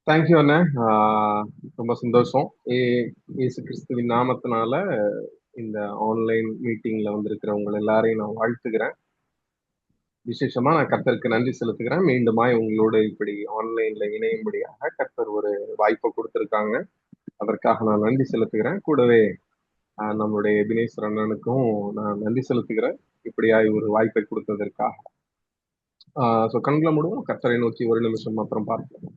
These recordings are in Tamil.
தேங்க்யூ அண்ணே. ரொம்ப சந்தோஷம். இயேசு கிறிஸ்துவின் நாமத்தினால இந்த ஆன்லைன் மீட்டிங்ல வந்திருக்கிறவங்க எல்லாரையும் நான் வாழ்த்துகிறேன். விசேஷமா நான் கர்த்தருக்கு நன்றி செலுத்துகிறேன். மீண்டுமாய் உங்களோட இப்படி ஆன்லைன்ல இணையும்படியாக கர்த்தர் ஒரு வாய்ப்பை கொடுத்திருக்காங்க. அதற்காக நான் நன்றி செலுத்துகிறேன். கூடவே நம்மளுடைய எபினேஸ்வர் அண்ணனுக்கும் நான் நன்றி செலுத்துகிறேன். இப்படியாய் ஒரு வாய்ப்பை கொடுத்ததற்காக. ஸோ கண்களை மூடுவோம். கர்த்தரை நோக்கி ஒரு நிமிஷம் அப்புறம் பார்க்கலாம்.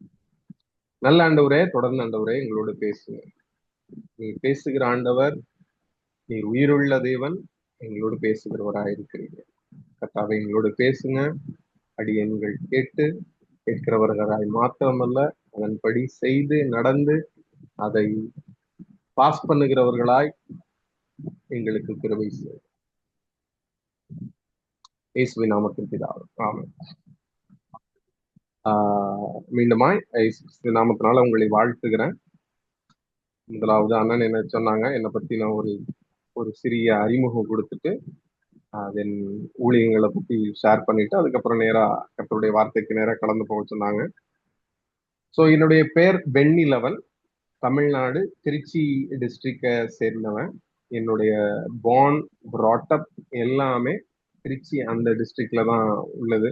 நல்ல ஆண்டவரே, தொடர்ந்து ஆண்டவரே எங்களோட பேசுங்க. நீ பேசுகிற ஆண்டவர், நீர் உயிருள்ள தேவன், எங்களோடு பேசுகிறவராய் இருக்கிறீங்க. கர்த்தாவே எங்களோடு பேசுங்க. அடியேன்கள் கேட்கிறவர்களாய் மாத்திரமல்ல, அதன்படி செய்து நடந்து அதை பாஸ் பண்ணுகிறவர்களாய் எங்களுக்கு கிருபை செய்யும். இயேசுவின் நாமத்தின் பிதாவே, ஆமென். மீண்டுமாய் இயேசு நாமத்தினால உங்களை வாழ்த்துகிறேன். முதலாவது அண்ணன் என்ன சொன்னாங்க, என்னை பத்தி நான் ஒரு சிறிய அறிமுகம் கொடுத்துட்டு தென் ஊழியங்களை பத்தி ஷேர் பண்ணிட்டு அதுக்கப்புறம் நேரா கர்த்தருடைய வார்த்தைக்கு நேரா கலந்து போக சொன்னாங்க. ஸோ என்னுடைய பேர் வெண்ணிலவன். தமிழ்நாடு திருச்சி டிஸ்ட்ரிக்டை சேர்ந்தவன். என்னுடைய பார்ன் ப்ராட்டப் எல்லாமே திருச்சி அந்த டிஸ்ட்ரிக்ட்ல தான் உள்ளது.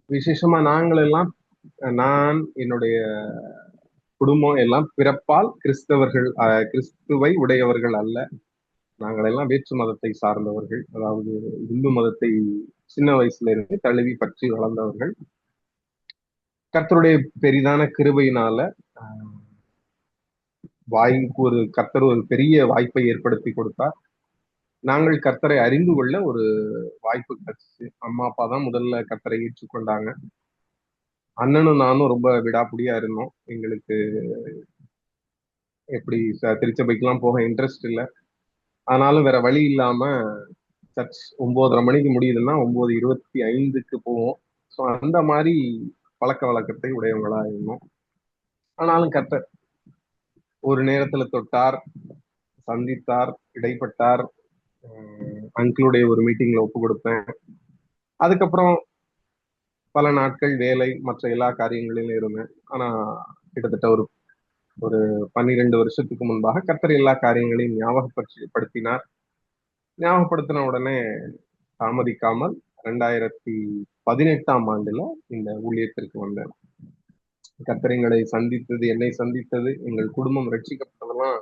விசேஷமா நான் என்னுடைய குடும்பம் எல்லாம் பிறப்பால் கிறிஸ்துவை உடையவர்கள் அல்ல. நாங்கள் எல்லாம் வேற்று மதத்தை சார்ந்தவர்கள். அதாவது இந்து மதத்தை சின்ன வயசுல இருந்து தழுவி பற்றி வளர்ந்தவர்கள். கர்த்தருடைய பெரிதான கிருபையினால கர்த்தர் ஒரு பெரிய வாய்ப்பை ஏற்படுத்தி கொடுத்தார். நாங்கள் கர்த்தரை அறிந்து கொள்ள ஒரு வாய்ப்பு கிடைச்சிச்சு. அம்மா அப்பா தான் முதல்ல கர்த்தரை ஏற்றுக்கொண்டாங்க. அண்ணனும் நானும் ரொம்ப விடாப்பிடியா இருந்தோம். எங்களுக்கு எப்படி திருச்சபைக்கெல்லாம் போக இன்ட்ரெஸ்ட் இல்லை. ஆனாலும் வேற வழி இல்லாம சர்ச் 9:30 மணிக்கு முடியுதுன்னா 9:25 போவோம். ஸோ அந்த மாதிரி பழக்க வழக்கத்தை உடையவங்களா இருந்தோம். ஆனாலும் கர்த்தர் ஒரு நேரத்துல தொட்டார், சந்தித்தார், இடைப்பட்டார். அங்கிளுடைய ஒரு மீட்டிங்ல ஒப்பு கொடுப்பேன். அதுக்கப்புறம் பல நாட்கள் வேலை மற்ற எல்லா காரியங்களிலும் இருந்தேன். ஆனா கிட்டத்தட்ட ஒரு 12 வருஷத்துக்கு முன்பாக கர்த்தர் எல்லா காரியங்களையும் ஞாபகப்படுத்தினார். ஞாபகப்படுத்தின உடனே தாமதிக்காமல் 2018ஆம் ஆண்டுல இந்த ஊழியத்திற்கு வந்தேன். கர்த்தர் எங்களை சந்தித்தது, என்னை சந்தித்தது, எங்கள் குடும்பம் ரட்சிக்கப்பட்டதெல்லாம்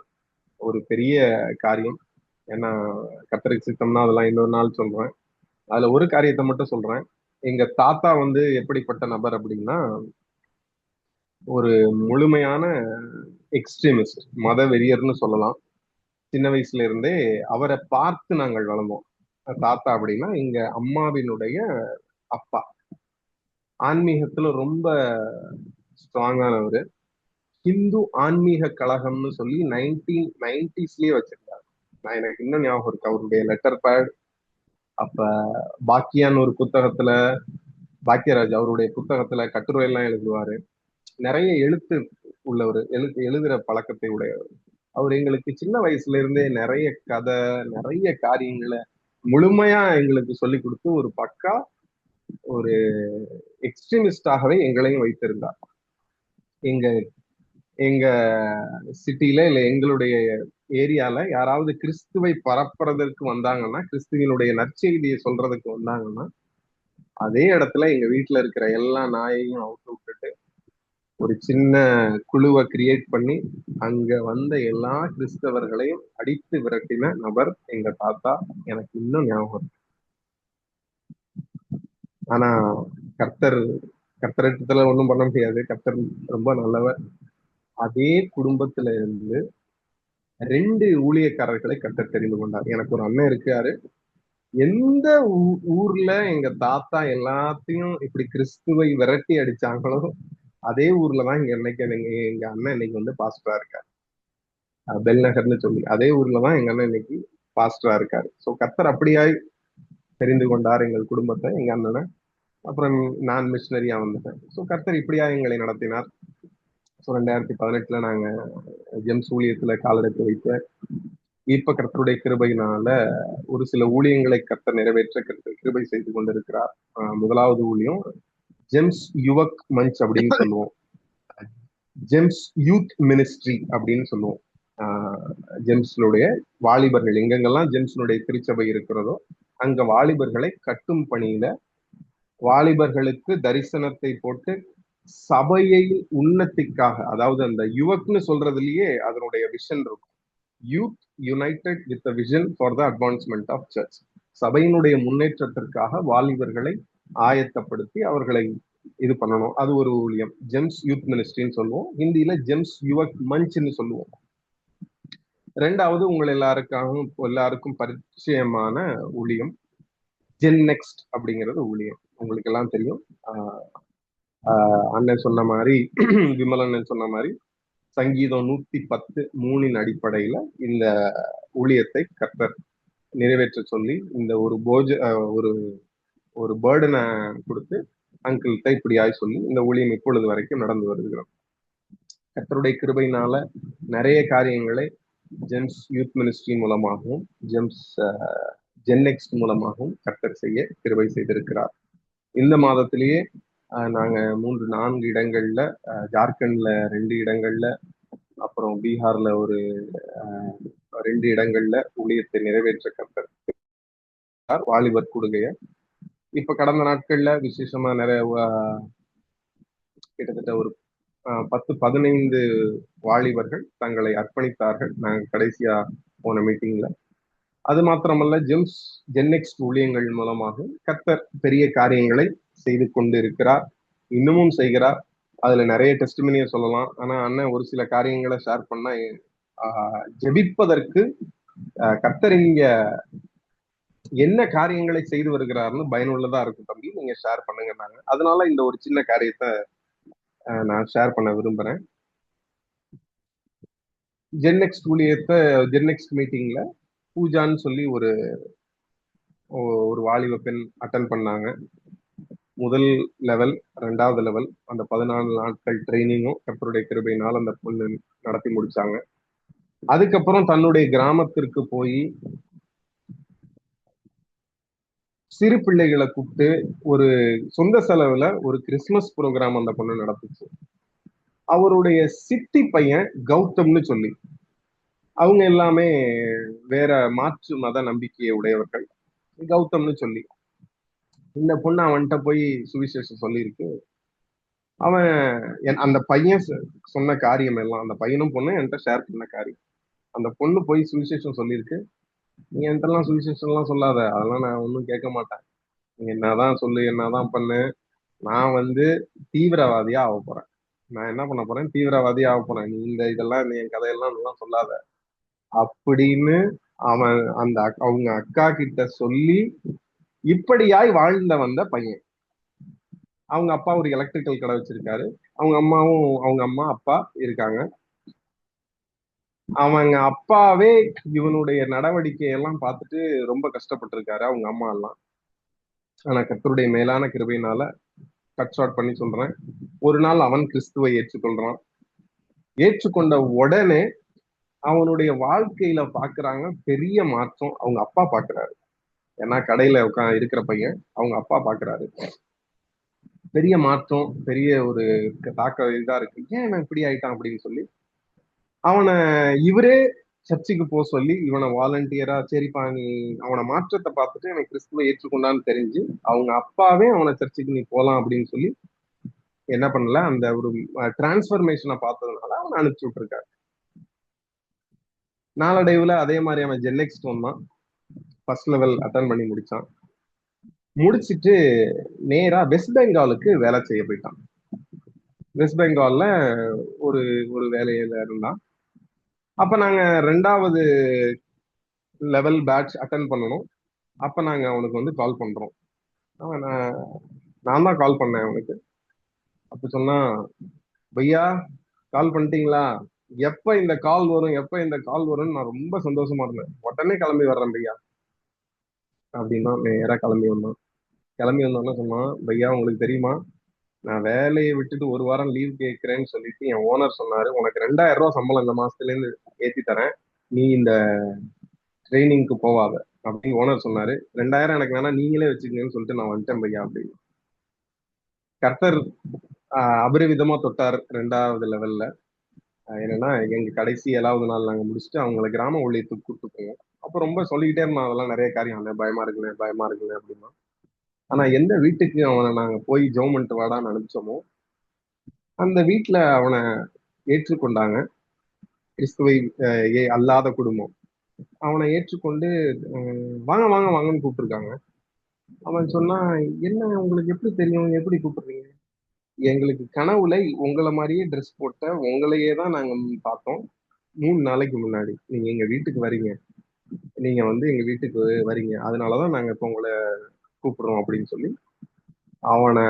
ஒரு பெரிய காரியம். ஏன்னா கர்த்தருக்கு சித்தம்னா அதெல்லாம் இன்னொரு நாள் சொல்றேன். அதுல ஒரு காரியத்தை மட்டும் சொல்றேன். எங்க தாத்தா எப்படிப்பட்ட நபர் அப்படின்னா, ஒரு முழுமையான எக்ஸ்ட்ரீமிஸ்ட், மத வெறியர்னு சொல்லலாம். சின்ன வயசுல இருந்தே அவரை பார்த்து நாங்கள் வளர்ந்தோம். தாத்தா அப்படின்னா எங்க அம்மாவினுடைய அப்பா. ஆன்மீகத்துல ரொம்ப ஸ்ட்ராங்கானவர். ஹிந்து ஆன்மீக கழகம்னு சொல்லி 1990ஸ்லயே வச்சிருந்தாரு. எனக்கு இன்னும் ஞாபகம் இருக்கு அவருடைய லெட்டர் பேட். அப்ப பாக்கியான்னு ஒரு புத்தகத்துல, பாக்கியராஜ் அவருடைய புத்தகத்துல கட்டுரை எல்லாம் எழுதுவாரு. நிறைய எழுத்து உள்ளவர், எழுதுற பழக்கத்தை உடையவர். அவர் எங்களுக்கு சின்ன வயசுல இருந்தே நிறைய கதை, நிறைய காரியங்களை முழுமையா எங்களுக்கு சொல்லி கொடுத்து ஒரு பக்கா ஒரு எக்ஸ்ட்ரீமிஸ்டாகவே எங்களையும் வைத்திருந்தார். எங்க எங்க சிட்டில இல்ல எங்களுடைய ஏரியால யாராவது கிறிஸ்துவை பரப்புறதற்கு வந்தாங்கன்னா, கிறிஸ்துவனுடைய நற்செய்தியை சொல்றதுக்கு வந்தாங்கன்னா, அதே இடத்துல எங்க வீட்டுல இருக்கிற எல்லா நாயையும் அவுத்து விட்டுட்டு ஒரு சின்ன குழுவை கிரியேட் பண்ணி அங்க வந்த எல்லா கிறிஸ்தவர்களையும் அடித்து விரட்டின நபர் எங்க தாத்தா. எனக்கு இன்னும் ஞாபகம். ஆனா கர்த்தரிடத்துல ஒண்ணும் பண்ண முடியாது. கர்த்தர் ரொம்ப நல்லவர். அதே குடும்பத்துல இருந்து 2 ஊழியக்காரர்களை கர்த்தர் தெரிந்து கொண்டார். எனக்கு ஒரு அண்ணன் இருக்காரு. எந்த ஊர்ல எங்க தாத்தா எல்லாத்தையும் இப்படி கிறிஸ்துவை விரட்டி அடிச்சாங்களோ அதே ஊர்லதான் எங்க அண்ணன் இன்னைக்கு பாஸ்டரா இருக்காரு. பெல்நகர்னு சொல்லி அதே ஊர்லதான் எங்க அண்ணன் இன்னைக்கு பாஸ்டரா இருக்காரு. ஸோ கர்த்தர் அப்படியாய் தெரிந்து கொண்டார் எங்கள் குடும்பத்தை, எங்க அண்ணனை. அப்புறம் நான் மிஷினரியா வந்துட்டேன். ஸோ கர்த்தர் இப்படியா எங்களை நடத்தினார். ஸோ 2018 நாங்க ஜெம்ஸ் ஊழியத்துல காலெடுத்து வைத்த இப்ப கர்த்தருடைய கிருபையினால ஒரு சில ஊழியங்களை கர்த்தர் நிறைவேற்ற கர்த்தர் கிருபை செய்து கொண்டிருக்கிறார். முதலாவது ஊழியம் ஜெம்ஸ் யுவக் மஞ்ச் அப்படின்னு சொல்லுவோம். ஜெம்ஸ் யூத் மினிஸ்ட்ரி அப்படின்னு சொல்லுவோம். ஜெம்ஸ்னுடைய வாலிபர்கள் எங்கெங்கெல்லாம் ஜெம்ஸ்னுடைய திருச்சபை இருக்கிறதோ அங்க வாலிபர்களை கட்டும் பணியில, வாலிபர்களுக்கு தரிசனத்தை போட்டு சபையை உன்னத்திக்காக, அதாவது அந்த யுவக்னு சொல்றதுலயே அதனுடைய விஷன் இருக்கும். Youth united with the vision for the advancement of church. சபையினுடைய முன்னேற்றத்திற்காக வாலிபர்களை ஆயத்தப்படுத்தி அவர்களை இது பண்ணணும். அது ஒரு ஊழியம். ஜெம்ஸ் யூத் மினிஸ்ட்ரின்னு சொல்லுவோம். ஹிந்தியில ஜெம்ஸ் யுவக் மஞ்ச்னு சொல்லுவோம். ரெண்டாவது உங்கள் எல்லாருக்கும் பரிச்சயமான ஊழியம் ஜென் நெக்ஸ்ட் அப்படிங்கிறது ஊழியம். உங்களுக்கு எல்லாம் தெரியும். அண்ணன் சொன்ன மாதிரி, விமலன் சொன்ன மாதிரி, சங்கீதம் 110:3 அடிப்படையில இந்த ஊழியத்தை கர்த்தர் நிறைவேற்ற சொல்லி இந்த ஒரு ஒரு ஒரு பேர்டனை கொடுத்து அங்கிள்கிட்ட இப்படியாய் சொல்லி இந்த ஊழியம் இப்பொழுது வரைக்கும் நடந்து வருகிறோம். கர்த்தருடைய கிருபையினால நிறைய காரியங்களை ஜெம்ஸ் யூத் மினிஸ்ட்ரி மூலமாகவும் ஜென்னெக்ஸ்ட் மூலமாகவும் கர்த்தர் செய்ய கிருபை செய்திருக்கிறார். இந்த மாதத்திலேயே நாங்க 3-4 இடங்கள்ல, ஜார்க்கண்ட்ல 2 இடங்கள்ல, அப்புறம் பீகார்ல ஒரு 2 இடங்கள்ல ஊழியத்தை நிறைவேற்ற கர்த்தர் வாலிபர் கூடுகைய. இப்ப கடந்த நாட்கள்ல விசேஷமா நிறைய கிட்டத்தட்ட ஒரு 10-15 வாலிபர்கள் தங்களை அர்ப்பணித்தார்கள் நாங்க கடைசியா போன மீட்டிங்ல. அது மாத்திரமல்ல, ஜென்னெக்ஸ்ட் ஊழியங்கள் மூலமாக கர்த்தர் பெரிய காரியங்களை செய்து கொண்டு இருக்கிறார், இன்னமும் செய்கிறார். அதுல நிறைய டெஸ்டிமனியை சொல்லலாம். ஆனா அண்ணன் ஒரு சில காரியங்களை ஷேர் பண்ணா ஜெபிப்பதற்கு கர்த்தர் இங்க என்ன காரியங்களை செய்து வருகிறாருன்னு பயனுள்ளதா இருக்கும் தம்பி, நீங்க ஷேர் பண்ணுங்க. அதனால இந்த ஒரு சின்ன காரியத்தை நான் ஷேர் பண்ண விரும்புறேன். ஜென்னெக்ஸ்ட் ஊழியத்தை ஜென்னெக்ஸ்ட் மீட்டிங்ல பூஜான்னு சொல்லி ஒரு வாலிப பெண் அட்டன் பண்ணாங்க. முதல் லெவல், 2வது லெவல், அந்த 14 நாட்கள் ட்ரைனிங்கும் கர்த்தருடைய கிருபையினால் அந்த பொண்ணு நடத்தி முடிச்சாங்க. அதுக்கப்புறம் தன்னுடைய கிராமத்திற்கு போய் சிறு பிள்ளைகளை கூப்பிட்டு ஒரு சொந்த செலவுல ஒரு கிறிஸ்துமஸ் ப்ரோக்ராம் அந்த பொண்ணு நடத்துச்சு. அவருடைய சித்தி பையன் கௌதம்னு சொல்லி, அவங்க எல்லாமே வேற மாற்று மத நம்பிக்கையை உடையவர்கள். கௌதம்னு சொல்லி இந்த பொண்ணு அவன்கிட்ட போய் சுவிசேஷம் சொல்லியிருக்கு. அவன் அந்த பையன் சொன்ன காரியம் எல்லாம், அந்த பையனும் பொண்ணு என்கிட்ட ஷேர் பண்ண காரியம், அந்த பொண்ணு போய் சுவிசேஷம் சொல்லியிருக்கு. நீ என்கிட்ட எல்லாம் சுவிசேஷம் எல்லாம் சொல்லாத, அதெல்லாம் நான் ஒன்றும் கேட்க மாட்டேன். நீ என்னதான் சொல்லு, என்னதான் பண்ணு, நான் தீவிரவாதியா ஆக போறேன். நான் என்ன பண்ண போறேன், தீவிரவாதியா ஆக போறேன். நீ இதெல்லாம் நீ என் கதையெல்லாம் சொல்லாத அப்படின்னு அவன் அவங்க அக்கா கிட்ட சொல்லி இப்படியாய் வாழ்ந்த வந்த பையன். அவங்க அப்பா ஒரு எலக்ட்ரிக்கல் கடை வச்சிருக்காரு. அவங்க அம்மா அப்பா இருக்காங்க. அவங்க அப்பாவே இவனுடைய நடவடிக்கையெல்லாம் பார்த்துட்டு ரொம்ப கஷ்டப்பட்டிருக்காரு, அவங்க அம்மா எல்லாம். ஆனா கர்த்தருடைய மேலான கிருபையினால கட் ஷார்ட் பண்ணி சொல்றேன், ஒரு நாள் அவன் கிறிஸ்துவை ஏற்றுக்கொள்றான். ஏற்றுக்கொண்ட உடனே அவனுடைய வாழ்க்கையில பாக்குறாங்க பெரிய மாற்றம். அவங்க அப்பா பாக்குறாரு, ஏன்னா கடையில இருக்கிற பையன், அவங்க அப்பா பாக்குறாரு பெரிய மாற்றம், பெரிய ஒரு தாக்க இதா இருக்கு. ஏன் இவன் இப்படி ஆயிட்டான் அப்படின்னு சொல்லி அவனை இவரே சர்ச்சுக்கு போக சொல்லி இவனை வாலண்டியரா, சரிப்பா நீ அவனை மாற்றத்தை பார்த்துட்டு எனக்கு கிறிஸ்துவை ஏற்றுக்கொண்டான்னு தெரிஞ்சு அவங்க அப்பாவே அவனை சர்ச்சுக்கு நீ போலாம் அப்படின்னு சொல்லி என்ன பண்ணல, அந்த ஒரு டிரான்ஸ்பர்மேஷனை பார்த்ததுனால அவனை அனுப்பிச்சு விட்டுருக்காரு. நாளடைவுல அதே மாதிரி அவன் ஜென்னெக்ஸ்ட் வந்தான், ஃபர்ஸ்ட் லெவல் அட்டன் பண்ணி முடிச்சான். முடிச்சிட்டு நேரா வெஸ்ட் பெங்காலுக்கு வேலை செய்ய போயிட்டான். வெஸ்ட் பெங்கால்ல ஒரு ஒரு வேலையில இருந்தான். அப்ப நாங்க 2வது லெவல் பேட்ச் அட்டன் பண்ணணும். அப்ப நாங்க அவனுக்கு கால் பண்றோம். நான் தான் கால் பண்ணேன் அவனுக்கு. அப்ப சொன்னா, பையா கால் பண்ணிட்டீங்களா, எப்ப இந்த கால் வரும், எப்ப இந்த கால் வரும்னு நான் ரொம்ப சந்தோஷமா இருந்தேன். உடனே கிளம்பி வர்றேன் பையா அப்படின்னா நேரா கிளம்பி வந்தான். கிளம்பி வந்தோன்னா சொன்னான், பையா உங்களுக்கு தெரியுமா, நான் வேலையை விட்டுட்டு 1 வாரம் லீவ் கேட்கிறேன்னு சொல்லிட்டு என் ஓனர் சொன்னாரு, உனக்கு 2000 ரூபாய் சம்பளம் இந்த மாசத்துல இருந்து ஏத்தி தரேன், நீ இந்த ட்ரைனிங்க்கு போவாத அப்படின்னு ஓனர் சொன்னாரு. 2000 எனக்கு வேணா, நீங்களே வச்சுக்கங்கன்னு சொல்லிட்டு நான் வந்துட்டேன் பையா அப்படின்னு. கர்த்தர் அபரிவிதமா தொட்டார் 2வது லெவல்ல. என்னன்னா எங்க கடைசி 7வது நாள் நாங்க முடிச்சுட்டு அவங்கள கிராம ஊழியத்துக்கு கூட்டு போவோம். அப்ப ரொம்ப சொல்லிக்கிட்டே இருந்தான், அதெல்லாம் நிறைய காரியம் இல்ல, பயமா இருக்குல்ல பயமா இருக்குல்ல அப்படின்னா. ஆனா எந்த வீட்டுக்கு அவனை நாங்க போய் ஜெபம் பண்ணிட்டு வாடான்னு அனுப்பிச்சோமோ அந்த வீட்டுல அவனை ஏற்றுக்கொண்டாங்க. கிறிஸ்துவை அல்லாத குடும்பம் அவனை ஏற்றுக்கொண்டு வாங்க வாங்க வாங்கன்னு கூப்பிட்டுருக்காங்க. அவன் சொன்னா, என்ன உங்களுக்கு எப்படி தெரியும், எப்படி கூப்பிடுறீங்க? எங்களுக்கு கனவுல உங்களை மாதிரியே ட்ரெஸ் போட்ட உங்களையே தான் நாங்க பார்த்தோம் 3 நாளைக்கு முன்னாடி. நீங்க எங்க வீட்டுக்கு வரீங்க, நீங்க வந்து எங்க வீட்டுக்கு வரீங்க, அதனாலதான் நாங்க இப்ப உங்களை கூப்பிடுறோம் அப்படின்னு சொல்லி அவனை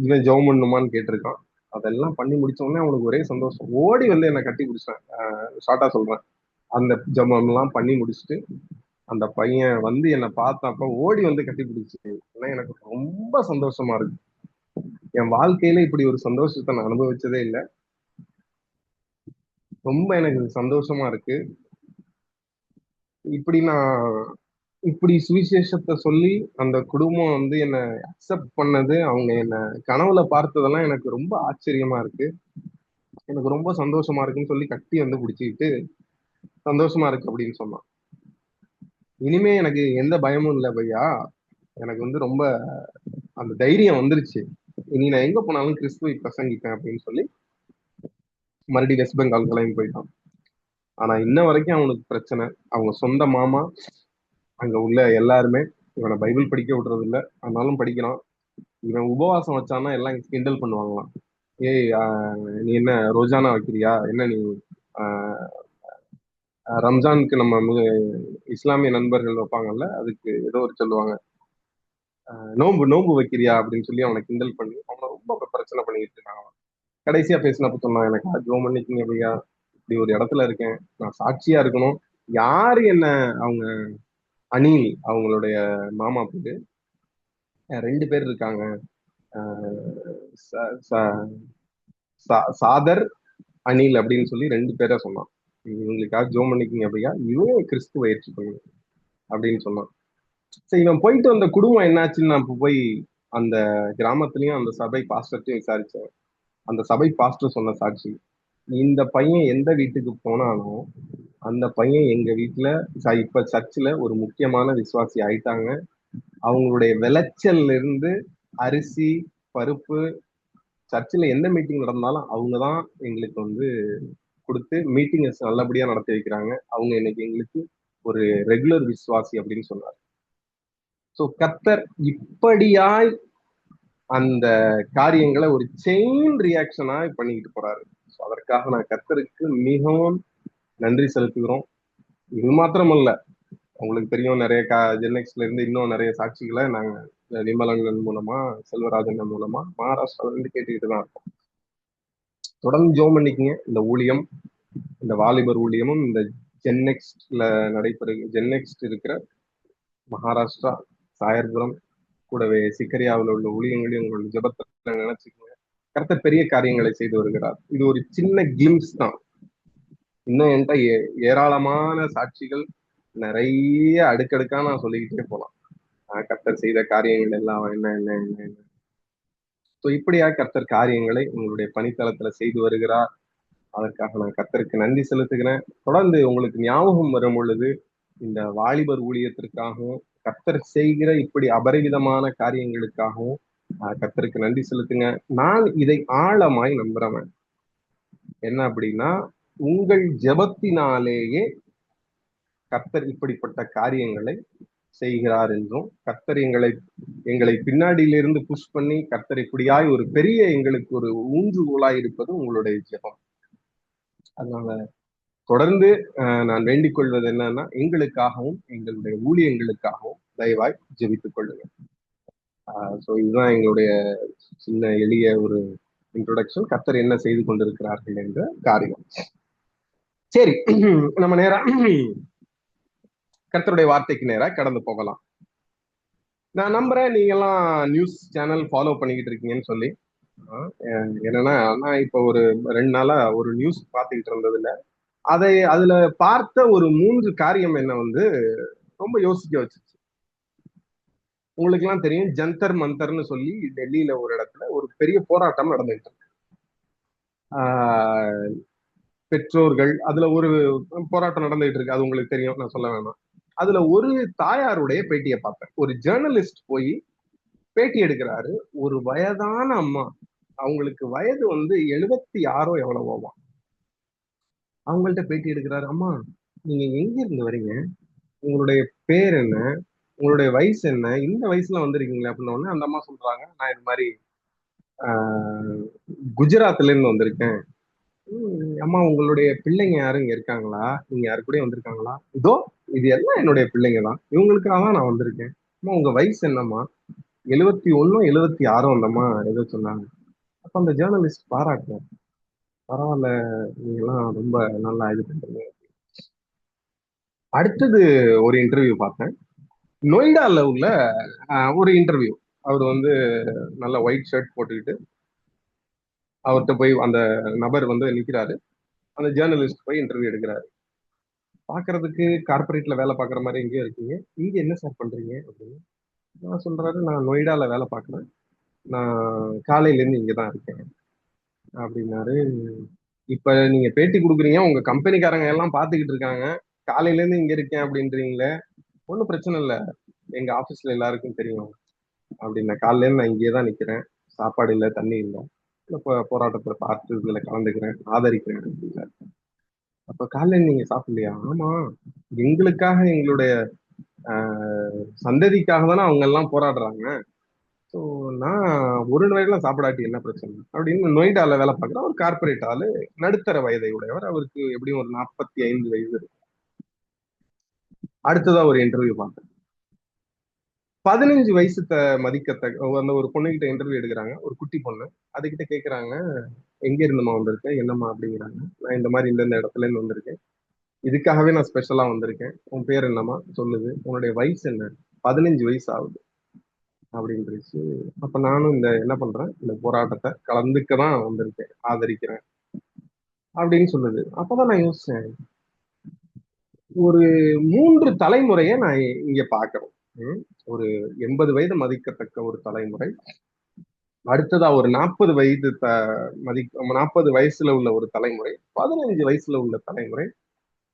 இவன் ஜெபம் பண்ணுமான்னு கேட்டிருக்கான். அதெல்லாம் பண்ணி முடிச்ச உடனே அவனுக்கு ஒரே சந்தோஷம், ஓடி வந்து என்னை கட்டி பிடிச்சான். ஷார்ட்டா சொல்றேன், அந்த ஜெபம் எல்லாம் பண்ணி முடிச்சுட்டு அந்த பையன் வந்து என்னை பார்த்தப்ப ஓடி வந்து கட்டி பிடிச்சு, எனக்கு ரொம்ப சந்தோஷமா இருக்கு. என் வாழ்க்கையில இப்படி ஒரு சந்தோஷத்தை நான் அனுபவிச்சதே இல்லை. ரொம்ப எனக்கு சந்தோஷமா இருக்கு. இப்படி நான் இப்படி சுவிசேஷத்தை சொல்லி அந்த குடும்பம் வந்து என்னை அக்செப்ட் பண்ணது, அவங்க என்ன கனவுல பார்த்ததெல்லாம் எனக்கு ரொம்ப ஆச்சரியமா இருக்கு. எனக்கு ரொம்ப சந்தோஷமா இருக்குன்னு சொல்லி கட்டி வந்து பிடிச்சிக்கிட்டு சந்தோஷமா இருக்கு அப்படின்னு சொன்னான். இனிமே எனக்கு எந்த பயமும் இல்லை பையா, எனக்கு வந்து ரொம்ப அந்த தைரியம் வந்துருச்சு, இனி நான் எங்க போனாலும் கிறிஸ்துவை பிரசங்கிப்பேன் அப்படின்னு சொல்லி மறுபடியும் வெஸ்ட் பெங்கால் கிளம்பி போயிட்டான். ஆனா இன்ன வரைக்கும் அவனுக்கு பிரச்சனை. அவங்க சொந்த மாமா அங்க உள்ள எல்லாருமே இவனை பைபிள் படிக்க விடுறது இல்ல, ஆனாலும் படிக்கிறான். இவன் உபவாசம் வச்சான்னா எல்லாம் கிண்டல் பண்ணுவாங்களாம். ஏய் நீ என்ன ரோஜானா வைக்கிறியா, என்ன நீ ஆஹ் ரம்ஜானுக்கு நம்ம இஸ்லாமிய நண்பர்கள் வைப்பாங்கல்ல, அதுக்கு ஏதோ ஒரு சொல்லுவாங்க, நோன்பு நோன்பு வைக்கிறியா அப்படின்னு சொல்லி அவனை கிண்டல் பண்ணி அவனை ரொம்ப பிரச்சனை பண்ணிட்டு இருக்காங்க. கடைசியா பேசினப்ப சொன்னான், எனக்கு ஜோம் பண்ணிக்கிங்க ஐயா, இப்படி ஒரு இடத்துல இருக்கேன், நான் சாட்சியா இருக்கணும். யாரு என்ன, அவங்க அனில் அவங்களுடைய மாமா பேரு, 2 பேர் இருக்காங்க, ச- ச- சாதர் அனில் அப்படின்னு சொல்லி 2 பேரை சொன்னான். இவங்களுக்காக ஜோம் பண்ணிக்கிங்க அப்படியா, இவன் கிறிஸ்துவ ஏற்றுக்கணும் அப்படின்னு சொன்னான். சரி, இவன் போயிட்டு வந்த குடும்பம் என்னாச்சுன்னு நான் இப்ப போய் அந்த கிராமத்துலயும் அந்த சபை பாஸ்டர்ட்டையும் விசாரிச்சேன். அந்த சபை பாஸ்டர் சொன்ன சாட்சி, இந்த பையன் எந்த வீட்டுக்கு போனாலும் அந்த பையன் எங்க வீட்டுல இப்ப சர்ச்சில் ஒரு முக்கியமான விசுவாசி ஆயிட்டாங்க. அவங்களுடைய விளைச்சல்ல இருந்து அரிசி பருப்பு, சர்ச்சில் எந்த மீட்டிங் நடந்தாலும் அவங்கதான் எங்களுக்கு வந்து கொடுத்து மீட்டிங் நல்லபடியா நடத்தி வைக்கிறாங்க. அவங்க இன்னைக்கு எங்களுக்கு ஒரு ரெகுலர் விசுவாசி அப்படின்னு சொன்னார். சோ கர்த்தர் இப்படியாய் அந்த காரியங்களை ஒரு செயின் ரியாக்ஷனா பண்ணிக்கிட்டு போறாரு. அதற்காக நான் கர்த்தருக்கு மிகவும் நன்றி செலுத்துகிறோம். இது மாத்திரமல்ல, உங்களுக்கு தெரியும், நிறைய ஜென்எக்ஸ்ல இருந்து இன்னும் நிறைய சாட்சிகளை நாங்க விமலங்கள் மூலமா, செல்வராஜன் மூலமா மகாராஷ்டிரால இருந்து கேட்டுக்கிட்டு தான் இருக்கோம். தொடர்ந்து ஜோம் பண்ணிக்கங்க. இந்த ஊழியம், இந்த வாலிபர் ஊழியமும் இந்த ஜென்எக்ஸ்ட்ல ஜென்எக்ஸ்ட் இருக்கிற மகாராஷ்டிரா சாயர்புரம் கூடவே சிக்கரியாவில் உள்ள ஊழியங்களையும் உங்களோட ஜபத்துல நினைச்சுக்கோங்க. கர்த்தர் பெரிய காரியங்களை செய்து வருகிறார். இது ஒரு சின்ன கிளிம்ஸ் தான். இன்னும் என்கிட்ட ஏராளமான சாட்சிகள் நிறைய அடுக்கடுக்கா நான் சொல்லிக்கிட்டே போலாம். கர்த்தர் செய்த காரியங்கள் எல்லாம் என்ன என்ன என்ன என்ன. ஸோ இப்படியா கர்த்தர் காரியங்களை உங்களுடைய பணித்தளத்துல செய்து வருகிறார். அதற்காக நான் கர்த்தருக்கு நன்றி செலுத்துகிறேன். தொடர்ந்து உங்களுக்கு ஞாபகம் வரும் பொழுது இந்த வாலிபர் ஊழியத்திற்காகவும் கர்த்தர் செய்கிற இப்படி அபரிவிதமான காரியங்களுக்காகவும் கர்த்தருக்கு நன்றி செலுத்துங்க. நான் இதை ஆழமாய் நம்புறவன். என்ன அப்படின்னா, உங்கள் ஜெபத்தினாலேயே கர்த்தர் இப்படிப்பட்ட காரியங்களை செய்கிறார் என்றும், கர்த்தர் எங்களை பின்னாடியிலிருந்து புஷ் பண்ணி கர்த்தர் இப்படியாய் ஒரு பெரிய எங்களுக்கு ஒரு ஊன்றுகோலாய் இருப்பது உங்களுடைய ஜெபம். அதனால தொடர்ந்து நான் வேண்டிக் கொள்வது என்னன்னா, எங்களுக்காகவும் எங்களுடைய ஊழியங்களுக்காகவும் தயவாய் ஜெபித்துக் கொள்ளுங்க. ஸோ இதுதான் எங்களுடைய சின்ன எளிய ஒரு இன்ட்ரோடக்ஷன், கர்த்தர் என்ன செய்து கொண்டிருக்கிறார்கள் என்ற காரியம். சரி, நம்ம நேரா கர்த்தருடைய வார்த்தைக்கு நேரா கடந்து போகலாம். நான் நம்புறேன் நீங்க எல்லாம் நியூஸ் சேனல் ஃபாலோ பண்ணிக்கிட்டு இருக்கீங்கன்னு சொல்லி. என்னன்னா, நான் இப்போ ஒரு 2 நாளா ஒரு நியூஸ் பார்த்துக்கிட்டு இருந்ததுல அதுல பார்த்த ஒரு 3 காரியம் என்ன வந்து ரொம்ப யோசிக்க வச்சுச்சு. உங்களுக்கு எல்லாம் தெரியும், ஜந்தர் மந்தர்னு சொல்லி டெல்லியில ஒரு இடத்துல ஒரு பெரிய போராட்டம் நடந்துட்டு இருக்கு. ஆஹ் பெற்றோர்கள், அதுல ஒரு போராட்டம் நடந்துகிட்டு இருக்கு, அது உங்களுக்கு தெரியும், நான் சொல்ல வேணாம். அதுல ஒரு தாயாருடைய பேட்டியை பார்த்தேன். ஒரு ஜேர்னலிஸ்ட் போய் பேட்டி எடுக்கிறாரு. ஒரு வயதான அம்மா, அவங்களுக்கு வயது வந்து 76 எவ்வளவோ. அவங்கள்ட்ட பேட்டி எடுக்கிறாரு. அம்மா, நீங்க எங்க இருந்து வரீங்க? உங்களுடைய பேர் என்ன? உங்களுடைய வயசு என்ன? இந்த வயசுல வந்திருக்கீங்களா? அப்படின்ன உடனே அந்த அம்மா சொல்றாங்க, நான் இது மாதிரி ஆஹ், குஜராத்ல இருந்து வந்திருக்கேன். அம்மா, உங்களுடைய பிள்ளைங்க யாரும் இங்க இருக்காங்களா? நீங்க யாரு கூட வந்திருக்காங்களா? இதோ இது எல்லாம் என்னுடைய பிள்ளைங்க தான், இவங்களுக்காக தான் நான் வந்திருக்கேன். அம்மா, உங்க வயசு என்னம்மா? 71 76 அந்தம்மா ஏதோ சொன்னாங்க. அப்ப அந்த ஜேர்னலிஸ்ட் பாராட்டுறேன், பரவாயில்ல, நீங்க எல்லாம் ரொம்ப நல்லா இது பண்றீங்க. அடுத்தது ஒரு இன்டர்வியூ பார்த்தேன். நொய்டால உள்ள ஒரு இன்டர்வியூ. அவர் வந்து நல்ல ஒயிட் ஷர்ட் போட்டுக்கிட்டு அவர்கிட்ட போய் அந்த நபர் வந்து நிக்கிறாரு. அந்த ஜேர்னலிஸ்ட் போய் இன்டர்வியூ எடுக்கிறாரு. பாக்குறதுக்கு கார்பரேட்ல வேலை பார்க்குற மாதிரி எங்கேயோ இருக்கீங்க, இங்க என்ன சார் பண்றீங்க அப்படின்னு. நான் சொல்றாரு, நான் நொய்டால வேலை பார்க்குறேன், நான் காலையில இருந்து இங்க தான் இருக்கேன் அப்படின்னாரு. இப்ப நீங்க பேட்டி கொடுக்குறீங்க, உங்க கம்பெனிக்காரங்க எல்லாம் பாத்துக்கிட்டு இருக்காங்க, காலையில இருந்து இங்க இருக்கேன் அப்படின்றீங்களே. ஒன்றும் பிரச்சனை இல்லை, எங்க ஆபீஸ்ல எல்லாருக்கும் தெரியும் அப்படின்னா. காலையில இருந்து நான் இங்கேயே தான் நிக்கிறேன், சாப்பாடு இல்லை, தண்ணி இல்லை, போராட்டத்தை பார்த்து இதுல கலந்துக்கிறேன், ஆதரிக்கிறேன் அப்படின்னாரு. அப்ப காலையில நீங்க சாப்பிடலையா? ஆமா, எங்களுக்காக, எங்களுடைய சந்ததிக்காக தானே அவங்க எல்லாம் போராடுறாங்க. ஸோ நான் ஒரு வேளைலாம் சாப்பிடாட்டி என்ன பிரச்சனை அப்படின்னு. நொய்டால வேலை பார்க்குற ஒரு கார்பரேட் ஆளு, நடுத்தர வயதை உடையவர், அவருக்கு எப்படியும் ஒரு 45 வயது இருக்கும். அடுத்ததா ஒரு இன்டர்வியூ பார்த்தேன். 15 வயசு மதிக்கத்தக்க அந்த ஒரு பொண்ணுகிட்ட இன்டர்வியூ எடுக்கிறாங்க, ஒரு குட்டி பொண்ணு. அதுகிட்ட கேட்கறாங்க, எங்க இருந்துமா வந்திருக்கேன், என்னம்மா அப்படிங்கிறாங்க. நான் இந்த மாதிரி இந்த இடத்துல இருந்து வந்திருக்கேன், இதுக்காகவே நான் ஸ்பெஷலா வந்திருக்கேன். உன் பேர் என்னம்மா? சொல்லுது. உன்னுடைய வயசு என்ன? 15 வயசு ஆகுது அப்படின்றது. அப்ப நானும் இந்த என்ன பண்றேன், இந்த போராட்டத்தை கலந்துக்க தான் வந்திருக்கேன், ஆதரிக்கிறேன் அப்படின்னு சொல்லுது. அப்பதான் நான் யோசிச்சேன், ஒரு 3 தலைமுறையை நான் இங்க பாக்குறோம். ஒரு 80 வயது மதிக்கத்தக்க ஒரு தலைமுறை, அடுத்ததா ஒரு 40 வயது 40 வயசுல உள்ள ஒரு தலைமுறை, 15 வயசுல உள்ள தலைமுறை,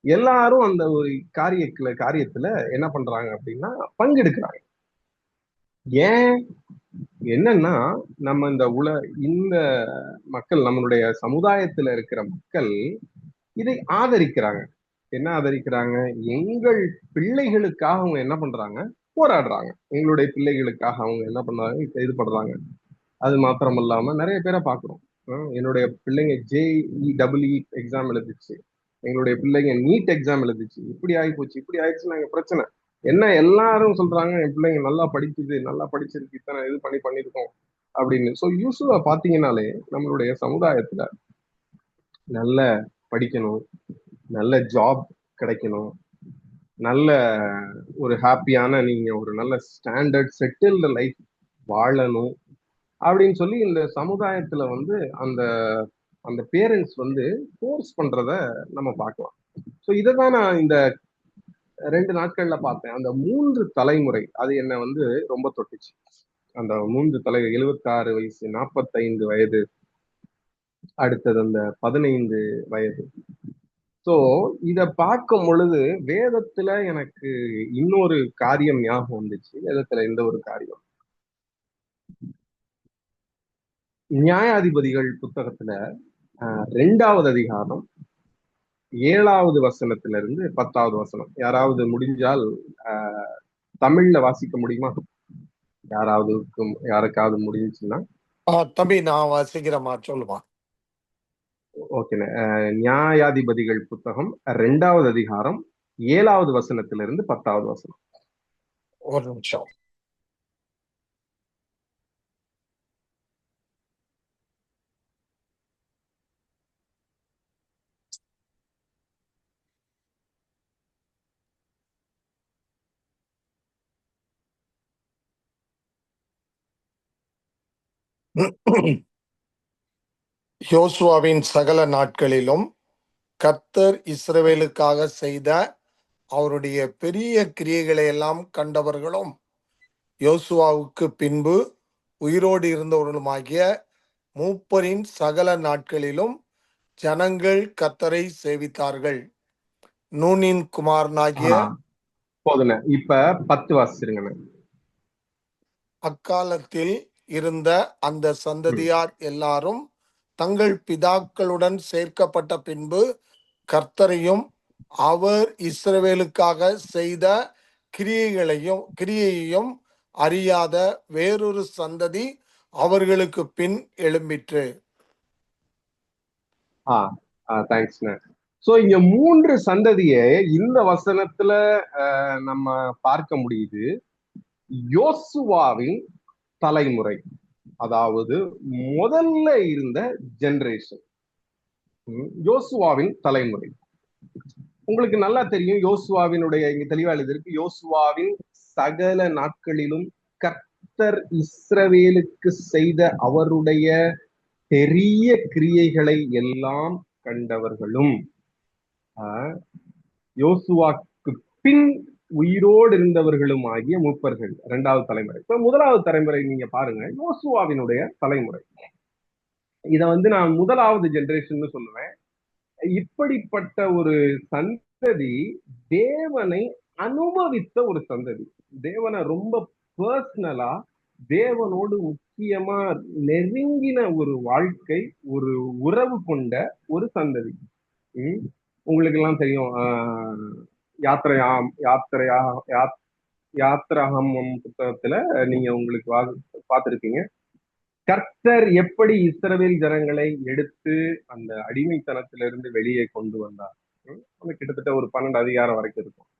எல்லாரும் அந்த ஒரு காரியத்துல என்ன பண்றாங்க அப்படின்னா பங்கெடுக்கிறாங்க. ஏன்? என்னன்னா, நம்ம இந்த மக்கள், நம்மளுடைய சமுதாயத்துல இருக்கிற மக்கள் இதை ஆதரிக்கிறாங்க. என்ன ஆதரிக்கிறாங்க? எங்கள் பிள்ளைகளுக்காக அவங்க என்ன பண்றாங்க? போராடுறாங்க. எங்களுடைய பிள்ளைகளுக்காக அவங்க என்ன பண்றாங்க? இது பண்றாங்க. அது மாத்திரம் இல்லாம நிறைய பேரை பாக்குறோம். என்னுடைய பிள்ளைங்க JEE எக்ஸாம் எழுதிச்சு, எங்களுடைய பிள்ளைங்க நீட் எக்ஸாம் எழுதிச்சு, இப்படி ஆகி போச்சு, இப்படி ஆயிடுச்சு, நாங்க பிரச்சனை என்ன? எல்லாரும் சொல்றாங்க என் பிள்ளைங்க நல்லா படிக்குது, நல்லா படிச்சிருக்கு, இத்தனை இது பண்ணிருக்கோம் அப்படின்னு. ஸோ யூஸ்வலா பாத்தீங்கன்னாலே நம்மளுடைய சமுதாயத்துல நல்ல படிக்கணும், நல்ல ஜாப் கிடைக்கணும், நல்ல ஒரு ஹாப்பியான, நீங்க ஒரு நல்ல ஸ்டாண்டர்ட் செட்டில்டு லைஃப் வாழணும் அப்படின்னு சொல்லி இந்த சமுதாயத்துல வந்து அந்த அந்த பேரண்ட்ஸ் வந்து ஃபோர்ஸ் பண்றத நம்ம பார்க்கலாம். ஸோ இதை தான் நான் இந்த 2 நாட்கள்ல பார்த்தேன். அந்த 3 தலைமுறை அது என்ன வந்து ரொம்ப தொட்டுச்சு. அந்த 3 தலைவர், 76 வயசு, 45 வயது, அடுத்தது அந்த 15 வயது. சோ இத பார்க்கும் பொழுது வேதத்துல எனக்கு இன்னொரு காரியம் ஞாபகம் வந்துச்சு. வேதத்துல இந்த ஒரு காரியம், நியாயாதிபதிகள் புத்தகத்துல 2வது அதிகாரம் 7வது வசனத்திலிருந்து 10வது வசனம். யாராவது முடிஞ்சால் தமிழ்ல வாசிக்க முடியுமா? யாருக்காவது முடிஞ்சுச்சுன்னா? தம்பி, நான் வாசிக்கிறேமா, சொல்லுமா. ஓகே. நியாயாதிபதிகள் புத்தகம் 2வது அதிகாரம் 7வது வசனத்திலிருந்து 10வது வசனம். ஒரு நிமிஷம். யோசுவாவின் சகல நாட்களிலும் கர்த்தர் இஸ்ரவேலுக்காக செய்த அவருடைய பெரிய கிரியைகளை எல்லாம் கண்டவர்களும் யோசுவாவுக்கு பின்பு உயிரோடு இருந்தவர்களுமாகிய மூப்பரின் சகல நாட்களிலும் ஜனங்கள் கர்த்தரை சேவித்தார்கள். நூனின் குமாரனாகிய போதுண்ணே. இப்ப 10 வாசிச்சிருங்கண்ணே. அக்காலத்தில் இருந்த அந்த சந்ததியார் எல்லாரும் தங்கள் பிதாக்களுடன் சேர்க்கப்பட்ட பின்பு கர்த்தரையும் அவர் இஸ்ரவேலுக்காக செய்த கிரியையையும் அறியாத வேறொரு சந்ததி அவர்களுக்கு பின் எழும்பிற்று. தேங்க்ஸ்ண்ணே. சோ இங்க 3 சந்ததியை இந்த வசனத்துல நம்ம பார்க்க முடியுது. யோசுவாவின் தலைமுறை, அதாவது முதல்ல இருந்த ஜெனரேஷன், யோசுவாவின் தலைமுறை. உங்களுக்கு நல்லா தெரியும், யோசுவாவினுடைய இங்க தெளிவா எழுதியிருக்கு, யோசுவாவின் சகல நாட்களிலும் கர்த்தர் இஸ்ரவேலுக்கு செய்த அவருடைய பெரிய கிரியைகளை எல்லாம் கண்டவர்களும். யோசுவாக்கு பின் உயிரோடு இருந்தவர்களும் ஆகிய மூப்பர்கள், 2வது தலைமுறை. இப்ப 1வது தலைமுறை நீங்க பாருங்க, யோசுவாவினுடைய தலைமுறை. இத நான் 1வது ஜெனரேஷன் சொல்லுவேன். இப்படிப்பட்ட ஒரு சந்ததி தேவனை அனுபவித்த ஒரு சந்ததி, தேவனை ரொம்ப பர்சனலா, தேவனோடு முக்கியமா நெருங்கின ஒரு வாழ்க்கை, ஒரு உறவு கொண்ட ஒரு சந்ததி. உங்களுக்கு எல்லாம் தெரியும், யாத்திராகமம் புத்தகத்துல நீங்க உங்களுக்கு பார்த்திருக்கீங்க, கர்த்தர் எப்படி இஸ்ரவேல் ஜனங்களை எடுத்து அந்த அடிமைத்தனத்திலிருந்து வெளியே கொண்டு வந்தார். கிட்டத்தட்ட ஒரு 12 அதிகாரம் வரைக்கும் இருக்கும்.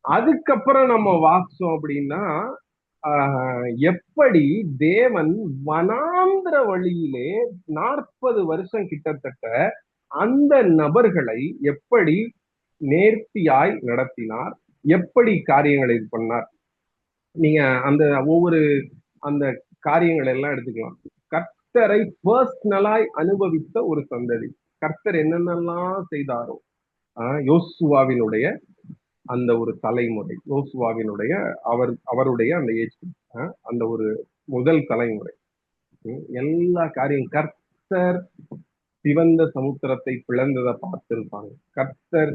அதுக்கப்புறம் நம்ம வாசிச்சோம் அப்படின்னா, எப்படி தேவன் வனாந்திர வழியிலே 40 வருஷம் கிட்டத்தட்ட அந்த நபர்களை எப்படி நேர்த்தியாய் நடத்தினார், எப்படி காரியங்களை இது பண்ணார். நீங்க அந்த ஒவ்வொரு அந்த காரியங்கள் எல்லாம் எடுத்துக்கலாம். கர்த்தரை பர்சனலாய் அனுபவித்த ஒரு சந்ததி, கர்த்தர் என்னென்னலாம் செய்தாரோ, யோசுவாவினுடைய அந்த ஒரு தலைமுறை, யோசுவாவினுடைய அவருடைய அந்த ஏஜ், அந்த ஒரு முதல் தலைமுறை, எல்லா காரியம், கர்த்தர் சிவந்த சமுத்திரத்தை பிளந்ததை பார்த்திருப்பாங்க. கர்த்தர்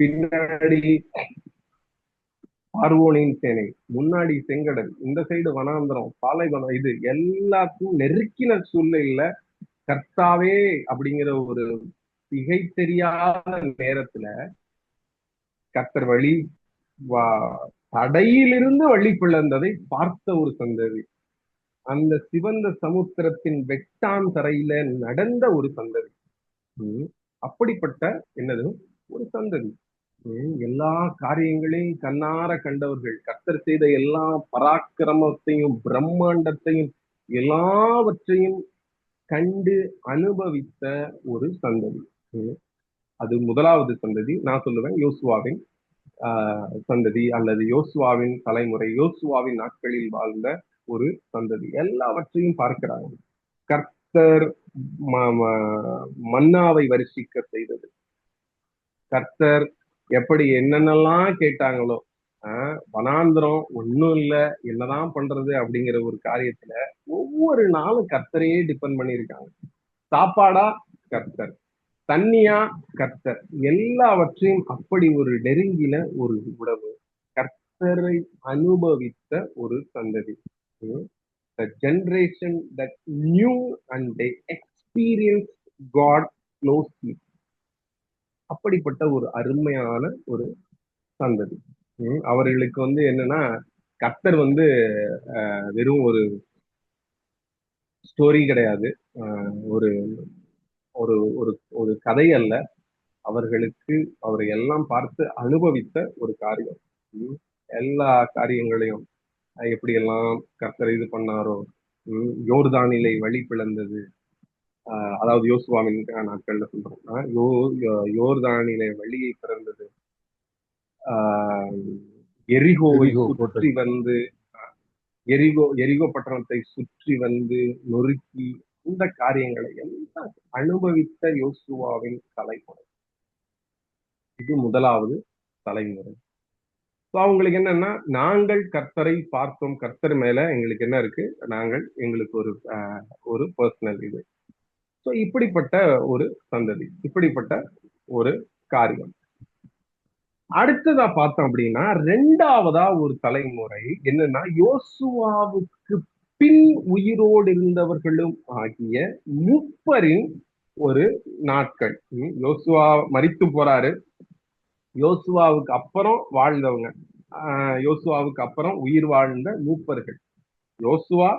பின்னாடி பார்வோனின் சேனை, முன்னாடி செங்கடல், இந்த சைடு வனாந்திரம், பாலைவனம், இது எல்லாத்தையும் நெருக்கின சூழ்நிலையில கர்த்தாவே அப்படிங்கிற ஒரு திகை தெரியாத நேரத்துல கர்த்தர் வழி தடையிலிருந்து வழி பிளந்ததை பார்த்த ஒரு சந்ததி, அந்த சிவந்த சமுத்திரத்தின் வெட்டான் தரையில நடந்த ஒரு சந்ததி, அப்படிப்பட்ட என்னது ஒரு சந்ததி. எல்லா காரியங்களையும் கண்ணார கண்டவர்கள், கர்த்தர் செய்த எல்லா பராக்கிரமத்தையும் பிரம்மாண்டத்தையும் எல்லாவற்றையும் கண்டு அனுபவித்த ஒரு சந்ததி. அது 1வது சந்ததி. நான் சொல்லுவேன் யோசுவாவின் சந்ததி அல்லது யோசுவாவின் தலைமுறை, யோசுவாவின் நாட்களில் வாழ்ந்த ஒரு சந்ததி. எல்லாவற்றையும் பார்க்கிறாங்க. கர்த்தர் மன்னாவை வருஷிக்க செய்தது, கர்த்தர் எப்படி என்னென்னலாம் கேட்டாங்களோ, வனாந்திரம் ஒண்ணும் இல்ல, என்னதான் பண்றது அப்படிங்கிற ஒரு காரியத்துல ஒவ்வொரு நாளும் கர்த்தரையே டிபெண்ட் பண்ணியிருக்காங்க. சாப்பாடா கர்த்தர், தண்ணியா கர்த்தர், எல்லாவற்றையும் அப்படி ஒரு நெருங்கின ஒரு உறவு, கர்த்தரை அனுபவித்த ஒரு சந்ததி. The generation that knew and they experienced God closely. அப்படிப்பட்ட ஒரு அருமையான ஒரு சந்ததி. அவர்களுக்கு என்னன்னா, கர்த்தர் வெறும் ஒரு ஸ்டோரி கிடையாது, ஒரு ஒரு ஒரு ஒரு கதை அல்ல, அவர்களுக்கு அவரை எல்லாம் பார்த்து அனுபவித்த ஒரு காரியம். எல்லா காரியங்களையும் எப்படி எல்லாம் கர்த்தர் இது பண்ணாரோ, யோர்தானிலே வழி பிளந்தது, அதாவது யோசுவாவின் நாட்கள்ல சொல்றோம், யோர்தானிலே வழியை பிறந்தது, எரிகோவை சுற்றி வந்து, எரிகோ பட்டணத்தை சுற்றி வந்து நொறுக்கி, இந்த காரியங்களை எல்லாம் அனுபவித்த யோசுவாவின் தலைமுறை. இது 1வது தலைமுறை. அவங்களுக்கு என்னன்னா, நாங்கள் கர்த்தரை பார்த்தோம், கர்த்தர் மேல எங்களுக்கு என்ன இருக்கு, எங்களுக்கு ஒரு பர்சனல் இது. ஸோ இப்படிப்பட்ட ஒரு சந்ததி, இப்படிப்பட்ட ஒரு காரியம். அடுத்ததா பார்த்தோம் அப்படின்னா, ரெண்டாவதா ஒரு தலைமுறை என்னன்னா, யோசுவாவுக்கு பின் உயிரோடு இருந்தவர்களும் ஆகிய முப்பரின் ஒரு நாட்கள். யோசுவா மரித்து போறாரு. யோசுவாவுக்கு அப்புறம் வாழ்ந்தவங்க, யோசுவாவுக்கு அப்புறம் உயிர் வாழ்ந்த மூப்பர்கள், யோசுவா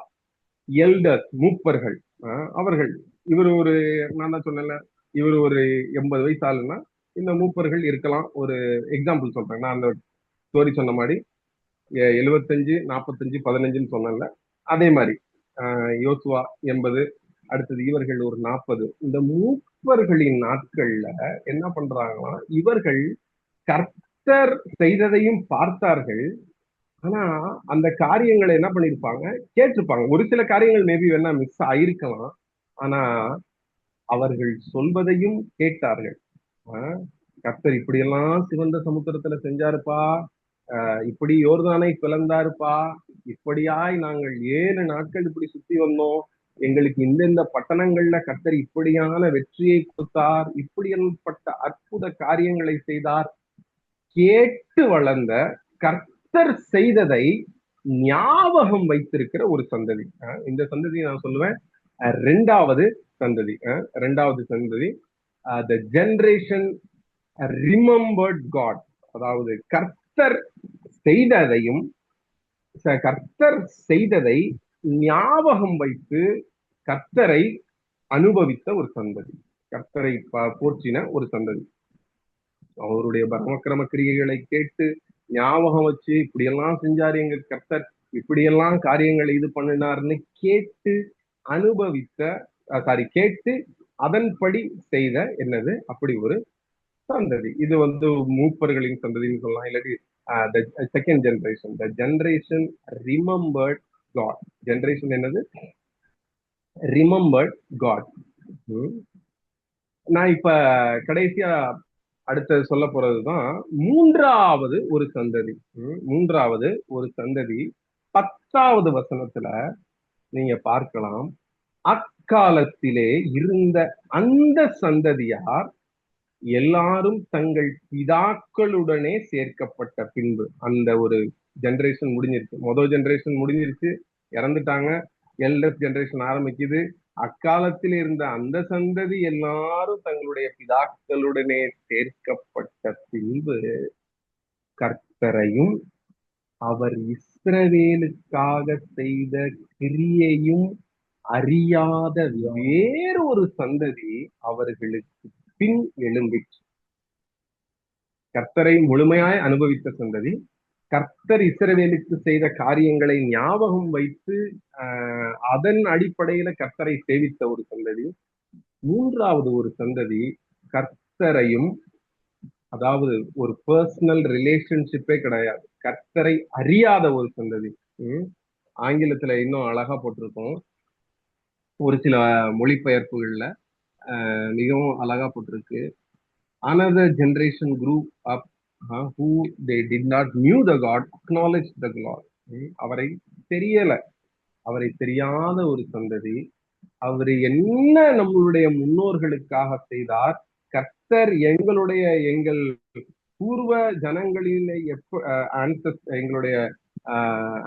எல்டர் மூப்பர்கள், அவர்கள். இவர் ஒரு, நான் தான் சொன்னேன்ல, இவர் ஒரு 80 வயசு ஆளுன்னா இந்த மூப்பர்கள் இருக்கலாம். ஒரு எக்ஸாம்பிள் சொல்றேன். நான் அந்த ஸ்டோரி சொன்ன மாதிரி 75 45 15ன்னு சொன்னேன்ல, அதே மாதிரி யோசுவா 80, அடுத்தது இவர்கள் ஒரு 40. இந்த மூப்பர்களின் நாட்கள்ல என்ன பண்றாங்கன்னா, இவர்கள் கர்த்தர் செய்ததையும் பார்த்தார்கள். ஆனா அந்த காரியங்களை என்ன பண்ணிருப்பாங்க, கேட்டிருப்பாங்க. ஒரு சில காரியங்கள் மேபி வேணா மிஸ் ஆயிருக்கலாம். ஆனா அவர்கள் சொல்வதையும் கேட்டார்கள். கர்த்தர் இப்படியெல்லாம் சிவந்த சமுத்திரத்துல செஞ்சாருப்பா, இப்படி யோர்தானை பிளந்தாருப்பா, இப்படியாய் நாங்கள் 7 நாட்கள் இப்படி சுத்தி வந்தோம், எங்களுக்கு இந்தந்த பட்டணங்கள்ல கர்த்தர் இப்படியான வெற்றியை கொடுத்தார், இப்படிப்பட்ட அற்புத காரியங்களை செய்தார். கேட்டு வளர்ந்த, கர்த்தர் செய்ததை ஞாபகம் வைத்திருக்கிற ஒரு சந்ததி. இந்த சந்ததி நான் சொல்லுவேன் ரெண்டாவது சந்ததி. ரெண்டாவது சந்ததி, த ஜெனரேஷன் ரிமெம்பர்ட் காட். அதாவது கர்த்தர் செய்ததையும், கர்த்தர் செய்ததை ஞாபகம் வைத்து கர்த்தரை அனுபவித்த ஒரு சந்ததி, கர்த்தரை போற்றின ஒரு சந்ததி. அவருடைய பரமக்கிரம கிரியைகளை கேட்டு ஞாபகம் வச்சு, இப்படியெல்லாம் செஞ்சாரு எங்க கர்த்தர், இப்படியெல்லாம் காரியங்களை இது பண்ணினார்னு கேட்டு அனுபவித்த, கேட்டு அதன்படி செய்த என்னது அப்படி ஒரு சந்ததி. இது வந்து மூப்பர்களின் சந்ததின்னு சொல்லலாம். இல்லாட்டி second generation, the generation remembered God. Generation என்னது? Remembered God. நான் இப்ப கடைசியா அடுத்து சொல்ல போறதுதான் மூன்றாவது ஒரு சந்ததி. மூன்றாவது ஒரு சந்ததி 10வது வசனத்துல நீங்க பார்க்கலாம். அக்காலத்திலே இருந்த அந்த சந்ததியார் எல்லாரும் தங்கள் பிதாக்களுடனே சேர்க்கப்பட்ட பின்பு. அந்த ஒரு ஜெனரேஷன் முடிஞ்சிருச்சு. முதல் ஜெனரேஷன் முடிஞ்சிருச்சு, இறந்துட்டாங்க. எல்டர் ஜெனரேஷன் ஆரம்பிக்குது. அக்காலத்தில் இருந்த அந்த சந்ததி எல்லாரும் தங்களுடைய பிதாக்களுடனே சேர்க்கப்பட்ட பின்பு கர்த்தரையும் அவர் இஸ்ரவேலுக்காக செய்த கிரியையும் அறியாத வேறொரு சந்ததி அவர்களுக்கு பின் எழும்பிற்று. கர்த்தரை முழுமையாய் அனுபவித்த சந்ததி, கர்த்தர் இஸ்ரவேலுக்கு செய்த காரியங்களை ஞாபகம் வைத்து அதன் அடிப்படையில கர்த்தரை சேவித்த ஒரு சந்ததி. மூன்றாவது ஒரு சந்ததி கர்த்தரையும், அதாவது ஒரு பர்சனல் ரிலேஷன்ஷிப்பே கிடையாது, கர்த்தரை அறியாத ஒரு சந்ததி. ஆங்கிலத்துல இன்னும் அழகா போட்டிருக்கோம், ஒரு சில மொழிபெயர்ப்புகள்ல மிகவும் அழகா போட்டிருக்கு. Another generation grew up who they did not knew the God, acknowledged the God. அவரை தெரியல, அவரை தெரியாத ஒரு சந்ததி. அவர் என்ன நம்மளுடைய முன்னோர்களுக்காக செய்தார், கர்த்தர் எங்கள் பூர்வ ஜனங்களிலே எங்களுடைய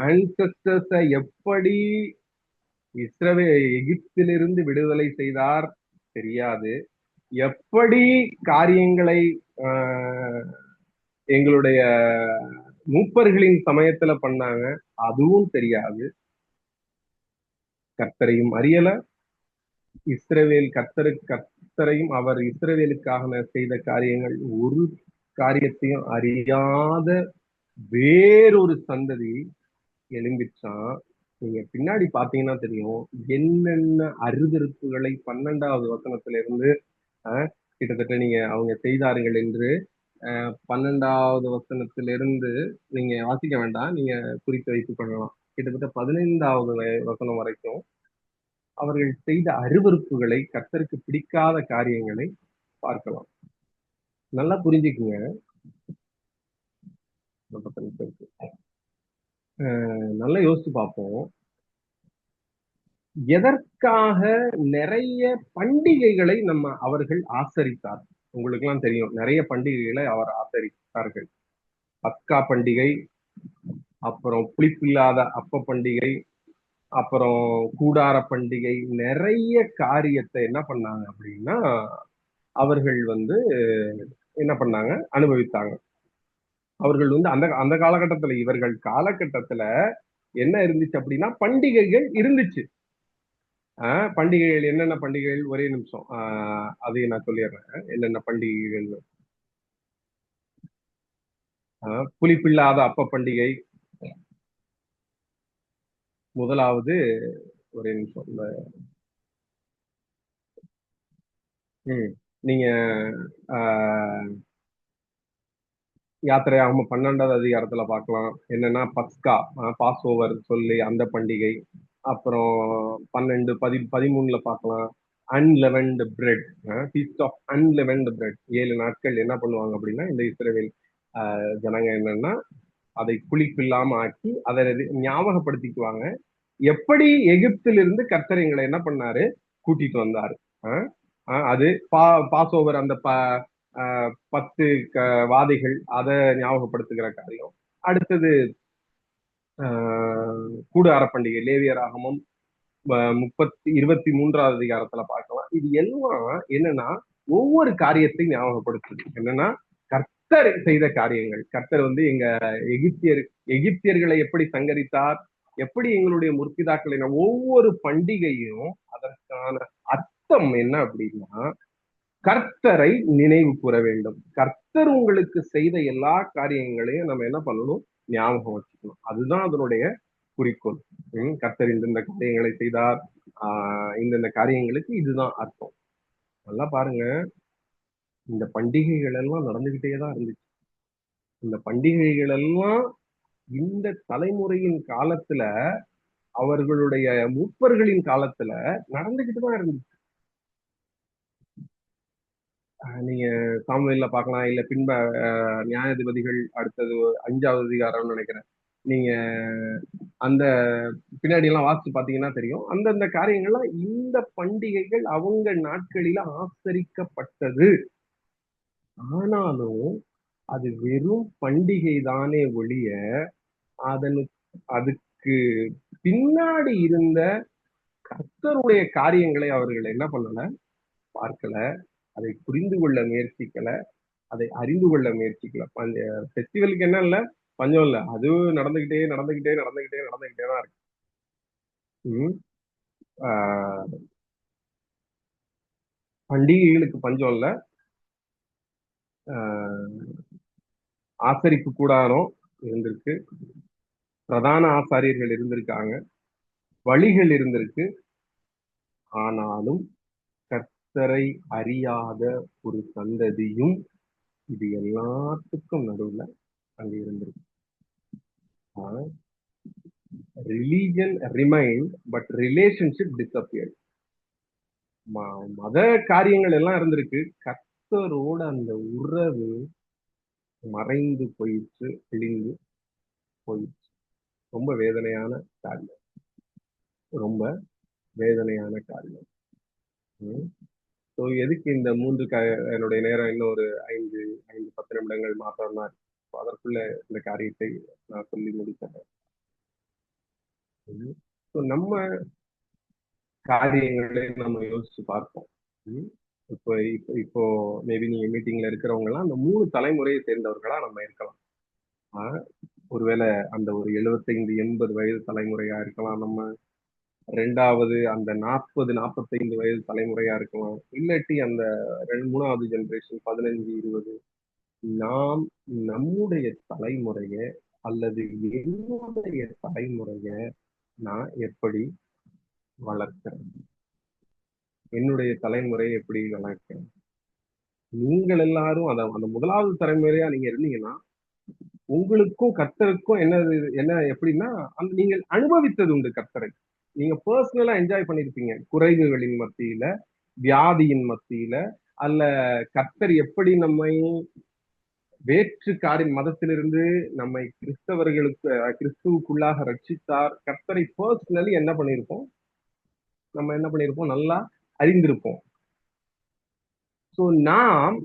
ஆன்சஸ்டர்ஸை எப்படி எகிப்திலிருந்து விடுதலை செய்தார் தெரியாது, எப்படி காரியங்களை எங்களுடைய மூப்பர்களின் சமயத்துல பண்ணாங்க அதுவும் தெரியாது. கர்த்தரையும் அறியல, கர்த்தரையும் அவர் இஸ்ரவேலுக்காக செய்த காரியங்கள் ஒரு காரியத்தையும் அறியாத வேறொரு சந்ததி எழும்பிச்சான். நீங்க பின்னாடி பாத்தீங்கன்னா தெரியும் என்னென்ன அருவருப்புகளை 12வது வசனத்துல இருந்து கிட்டத்தட்ட நீங்க அவங்க செய்தார்கள் என்று 12வது வசனத்திலிருந்து நீங்க வாசிக்க வேண்டாம், நீங்க குறித்து வைத்துக் கொள்ளலாம். கிட்டத்தட்ட 15வது வசனம் வரைக்கும் அவர்கள் செய்த அருவருப்புகளை, கர்த்தருக்கு பிடிக்காத காரியங்களை பார்க்கலாம். நல்லா புரிஞ்சுக்குங்க. நல்லா யோசிச்சு பார்ப்போம். எதற்காக நிறைய பண்டிகைகளை அவர்கள் ஆசரித்தார்? உங்களுக்கு எல்லாம் தெரியும், நிறைய பண்டிகைகளை அவர் ஆசரித்தார்கள். பஸ்கா பண்டிகை, அப்புறம் புளிப்பில்லாத அப்ப பண்டிகை, அப்புறம் கூடார பண்டிகை, நிறைய காரியத்தை என்ன பண்ணாங்க அப்படின்னா அவர்கள் என்ன பண்ணாங்க, அனுபவித்தாங்க. அவர்கள் அந்த அந்த காலகட்டத்துல, இவர்கள் காலகட்டத்துல என்ன இருந்துச்சு அப்படின்னா பண்டிகைகள் இருந்துச்சு. பண்டிகைகள் என்னென்ன பண்டிகைகள், ஒரே நிமிஷம் அதையும் நான் சொல்லிடுறேன் என்னென்ன பண்டிகைகள். புளிப்பில்லாத அப்ப பண்டிகை முதலாவது. ஒரே நிமிஷம் நீங்க ஆஹ் யாத்திரையாகமம் 12வது அதிகாரத்துல பார்க்கலாம். என்னன்னா பஸ்கா, பாஸ் ஓவர் சொல்லி அந்த பண்டிகை. அப்புறம் 13ல பார்க்கலாம் அன்லெவன்டு பிரெட், ஃபீஸ்ட் ஆஃப் அன்லெவன்டு பிரெட். 7 நாட்கள் என்ன பண்ணுவாங்க அப்படின்னா இந்த இஸ்ரவேல் ஜனங்க என்னன்னா அதை புளிப்பில்லாம ஆக்கி அதை ஞாபகப்படுத்திக்குவாங்க, எப்படி எகிப்திலிருந்து கர்த்தர் எங்களை என்ன பண்ணாரு, கூட்டிட்டு வந்தாரு. அது பாஸ் ஓவர், அந்த 10 வாதைகள், அதை ஞாபகப்படுத்துகிற காரியம். அடுத்தது கூடார பண்டிகை, லேவியராகமம் 23வது அதிகாரத்துல பார்க்கலாம். இது எல்லாம் என்னன்னா ஒவ்வொரு காரியத்தை ஞாபகப்படுத்துது. என்னன்னா கர்த்தர் செய்த காரியங்கள். கர்த்தர் எங்க எகிப்தியர்களை எப்படி சங்கரித்தார், எப்படி எங்களுடைய முற்பிதாக்களை, ஒவ்வொரு பண்டிகையும் அதற்கான அர்த்தம் என்ன அப்படின்னா கர்த்தரை நினைவு கூற வேண்டும். கர்த்தர் உங்களுக்கு செய்த எல்லா காரியங்களையும் நம்ம என்ன பண்ணணும், ஞாபகம் வச்சுக்கணும். அதுதான் அதனுடைய குறிக்கோள். கர்த்தர் இந்த காரியங்களை செய்தார், இந்த காரியங்களுக்கு இதுதான் அர்த்தம். நல்லா பாருங்க, இந்த பண்டிகைகள் எல்லாம் நடந்துகிட்டே தான் இருந்துச்சு. இந்த பண்டிகைகள் எல்லாம் இந்த தலைமுறையின் காலத்துல, அவர்களுடைய மூப்பர்களின் காலத்துல நடந்துகிட்டு தான் இருந்துச்சு. நீங்க சாமுவேல்ல பார்க்கலாம், இல்ல பின்ப நியாயாதிபதிகள் அடுத்தது 5வது அதிகாரம்னு நினைக்கிறேன். நீங்க அந்த பின்னாடி எல்லாம் வாசிச்சு பாத்தீங்கன்னா தெரியும். அந்தந்த காரியங்கள்லாம் இந்த பண்டிகைகள் அவங்க நாட்களில ஆசரிக்கப்பட்டது. ஆனாலும் அது வெறும் பண்டிகை தானே ஒழிய அதுக்கு பின்னாடி இருந்த கர்த்தருடைய காரியங்களை அவர்கள் என்ன பண்ணல, பார்க்கல, அதை புரிந்து கொள்ள முயற்சிக்கல, அதை அறிந்து கொள்ள முயற்சிக்கல. ஃபெஸ்டிவலுக்கு என்ன இல்ல, பஞ்சம் இல்ல, அது நடந்துகிட்டே நடந்துகிட்டே நடந்துகிட்டே நடந்துகிட்டே தான் இருக்கு. பண்டிகைகளுக்கு பஞ்சம் இல்ல. ஆசரிப்பு கூடாரம் இருந்திருக்கு, பிரதான ஆசாரியர்கள் இருந்திருக்காங்க, வழிகள் இருந்திருக்கு. ஆனாலும் கர்த்தரை அறியாத ஒரு சந்ததியும் இது எல்லாத்துக்கும் நடுவுல அங்க இருந்திருக்கு. Religion remind, but relationship disappeared. மத காரியங்கள் எல்லாம் இருந்திருக்கு, கர்த்தரோட அந்த உறவு மறைந்து போயிடுச்சு, பிழிந்து போயிடுச்சு. ரொம்ப வேதனையான காரியம், ரொம்ப வேதனையான காரியம். எதுக்கு இந்த என்னுடைய நேரம் இன்னும் ஒரு 5-10 நிமிடங்கள் மாத்திரம் தான். அதற்குள்ள இந்த காரியத்தை நான் சொல்லி முடிக்கிறேன். நம்ம காரியங்களை நம்ம யோசிச்சு பார்ப்போம். இப்போ இப்போ இப்போ மேபி நீங்க மீட்டிங்ல இருக்கிறவங்க எல்லாம் அந்த 3 தலைமுறையை சேர்ந்தவர்களா நம்ம இருக்கலாம். ஒருவேளை அந்த ஒரு 75-80 வயது தலைமுறையா இருக்கலாம், நம்ம 2வது அந்த 40-45 வயது தலைமுறையா இருக்கலாம், இல்லாட்டி அந்த 3வது ஜெனரேஷன் 15-20. நாம் நம்முடைய தலைமுறைய அல்லது என்னுடைய தலைமுறைய நான் எப்படி வளர்க்கிறேன், என்னுடைய தலைமுறையை எப்படி வளர்க்கிறேன்? நீங்கள் எல்லாரும் அந்த 1வது தலைமுறையா நீங்க இருந்தீங்கன்னா உங்களுக்கும் கர்த்தருக்கும் என்ன எப்படின்னா, அந்த நீங்கள் அனுபவித்தது உண்டு கர்த்தரை. நீங்க பர்சனலா என்ஜாய் பண்ணிருப்பீங்க, குறைவுகளின் மத்தியில, வியாதியின் மத்தியில, அல்ல கர்த்தர் எப்படி நம்மை வேற்று மதத்திலிருந்து நம்மை கிறிஸ்துவுக்குள்ளாக ரட்சித்தார். கர்த்தரை பர்சனலி என்ன பண்ணிருப்போம், நம்ம என்ன பண்ணியிருப்போம், நல்லா அறிந்திருப்போம். ஸோ நாம்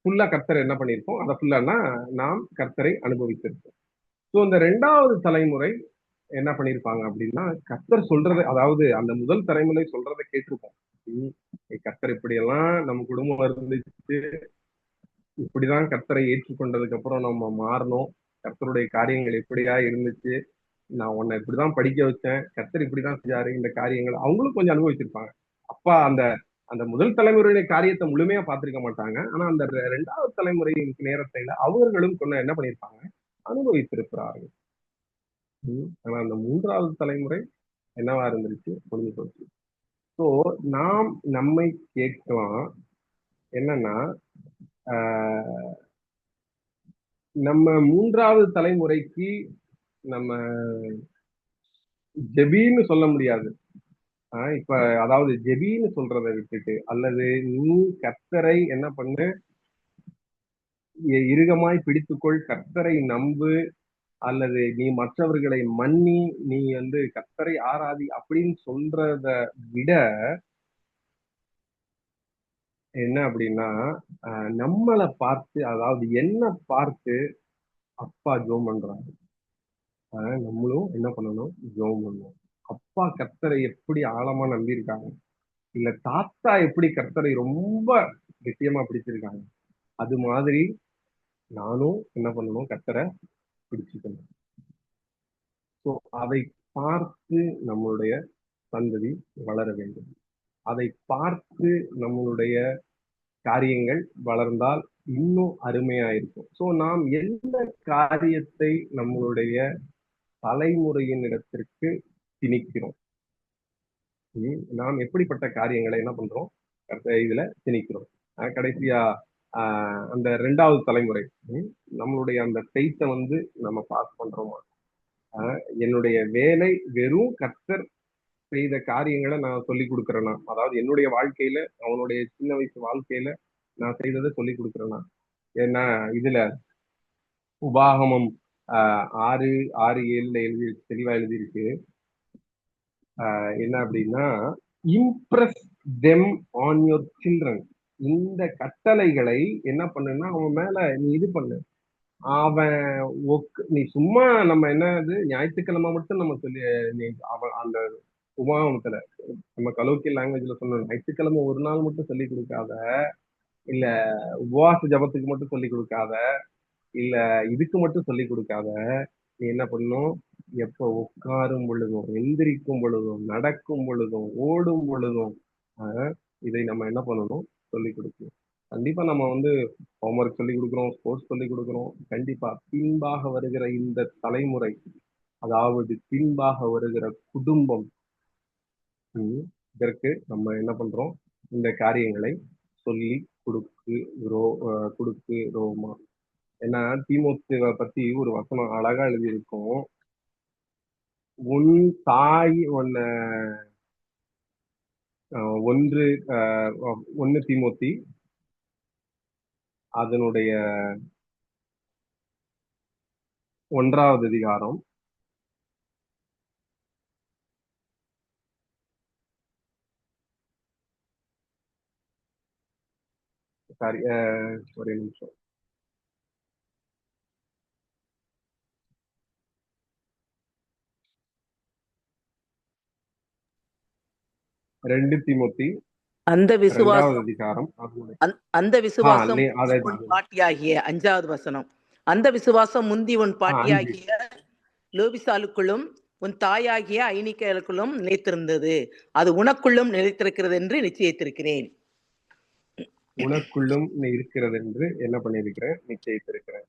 ஃபுல்லா கர்த்தரை என்ன பண்ணியிருப்போம், அதை ஃபுல்லானா நாம் கர்த்தரை அனுபவித்திருப்போம். ஸோ இந்த 2வது தலைமுறை என்ன பண்ணியிருப்பாங்க அப்படின்னா, கர்த்தர் சொல்றதை, அதாவது அந்த முதல் தலைமுறை சொல்றதை கேட்டிருப்போம். ம், கர்த்தர் இப்படியெல்லாம் நம்ம குடும்பம் இருந்துச்சு, இப்படிதான் கர்த்தரை ஏற்றுக்கொண்டதுக்கு அப்புறம் நம்ம மாறணும், கர்த்தருடைய காரியங்கள் எப்படியா இருந்துச்சு, நான் உன்னை இப்படிதான் படிக்க வச்சேன், கர்த்தர் இப்படிதான் செஞ்சாரு, இந்த காரியங்கள் அவங்களும் கொஞ்சம் அனுபவிச்சிருப்பாங்க. அப்பா அந்த அந்த முதல் தலைமுறையுடைய காரியத்தை முழுமையா பார்த்திருக்க மாட்டாங்க. ஆனா அந்த 2வது தலைமுறையின் நேரத்தையில அவர்களும் கொஞ்சம் என்ன பண்ணியிருப்பாங்க, அனுபவித்திருக்கிறார்கள். ஆனா அந்த 3வது தலைமுறை என்னவா இருந்துருச்சு, முடிஞ்சு போச்சு. ஸோ நாம் நம்மை கேட்கலாம் என்னன்னா, ஆஹ், நம்ம 3வது தலைமுறைக்கு நம்ம ஜெபின்னு சொல்ல முடியாது. இப்ப அதாவது ஜெபின்னு சொல்றதை விட்டுட்டு, அல்லது நீ கர்த்தரை என்ன பண்ணு, இறுகமாய் பிடித்துக்கொள், கர்த்தரை நம்பு, அல்லது நீ மற்றவர்களை மன்னி, நீ கர்த்தரை ஆராதி அப்படின்னு சொல்றத விட என்ன அப்படின்னா, நம்மளை பார்த்து, அதாவது என்ன பார்த்து அப்பா ஜெபம் பண்றாங்க, நம்மளும் என்ன பண்ணணும், ஜெபம் பண்ணணும். அப்பா கர்த்தரை எப்படி ஆழமா நம்பியிருக்காங்க, இல்ல தாத்தா எப்படி கர்த்தரை ரொம்ப கெட்டியமா பிடிச்சிருக்காங்க, அது மாதிரி நானும் என்ன பண்ணணும், கர்த்தரை பிடிச்சுக்கணும். ஸோ அதை பார்த்து நம்மளுடைய சந்ததி வளர வேண்டும். அதை பார்த்து நம்மளுடைய காரியங்கள் வளர்ந்தால் இன்னும் அருமையா இருக்கும். ஸோ நாம் எந்த காரியத்தை நம்மளுடைய தலைமுறையின் இடத்திற்கு திணிக்கிறோம், நாம் எப்படிப்பட்ட காரியங்களை என்ன பண்றோம், இதுல திணிக்கிறோம். கடைசியா அந்த 2வது தலைமுறை நம்மளுடைய அந்த ஃபெய்த்தை நம்ம பாஸ் பண்றோமா, என்னுடைய வேலை வெறும் கர்த்தர் செய்த காரியங்களை நான் சொல்லி கொடுக்குறேன்னா, அதாவது என்னுடைய வாழ்க்கையில, அவனுடைய சின்ன வயசு வாழ்க்கையில நான் செய்ததை சொல்லி கொடுக்குறேன்னா, ஏன்னா இதுல உபாகமம் 6:6-7 எழுதி தெளிவா எழுதியிருக்கு. என்ன அப்படின்னா, Impress them on your children. இந்த கட்டளைகளை என்ன பண்ணுன்னா அவன் மேல நீ இது பண்ணு. அவன் நீ சும்மா நம்ம என்னது ஞாயிற்றுக்கிழமை மட்டும் நம்ம சொல்லி, நீ அவன் அந்த உபாகமத்துல நம்ம கலோக்கியல் லாங்குவேஜ்ல சொன்ன ஞாயிற்றுக்கிழமை ஒரு நாள் மட்டும் சொல்லி கொடுக்காத, இல்ல உபவாச ஜபத்துக்கு மட்டும் சொல்லி கொடுக்காத, இல்ல இதுக்கு மட்டும் சொல்லி கொடுக்காத, நீ என்ன பண்ணும், எப்ப உட்காரும் பொழுதும், எந்திரிக்கும் பொழுதும், நடக்கும் பொழுதும், ஓடும் பொழுதும் இதை நம்ம என்ன பண்ணணும், சொல்லி கொடுக்கணும். கண்டிப்பா நம்ம ஹோம்ஒர்க் சொல்லி கொடுக்குறோம், ஸ்போர்ட்ஸ் சொல்லி கொடுக்குறோம். கண்டிப்பா பின்பாக வருகிற இந்த தலைமுறை, அதாவது பின்பாக வருகிற குடும்பம், இதற்கு நம்ம என்ன பண்றோம், இந்த காரியங்களை சொல்லி கொடுக்குறோமா. ஏன்னா தீமோத்தேவை பத்தி ஒரு வசனம் அழகா எழுதியிருக்கும். உன் தாய் ஒன்று 1 தீமோத்தி அதனுடைய 1வது அதிகாரம் சாரி, ஒரு நிமிஷம். 2 தீமோத்தி அந்த 2வது விசுவாசம் அதிகாரம் அந்த விசுவாசம் உன் பாட்டியாகிய 5வது வசனம். அந்த விசுவாசம் முந்தி உன் பாட்டியாகிய லோபிசாலுக்குள்ளும் உன் தாயாகிய ஐனிக்கலுக்குள்ளும் நிலைத்திருந்தது, அது உனக்குள்ளும் நிலைத்திருக்கிறது என்று நிச்சயித்திருக்கிறேன். உனக்குள்ளும் இருக்கிறது என்று என்ன பண்ணிருக்கிறேன், நிச்சயித்திருக்கிறேன்.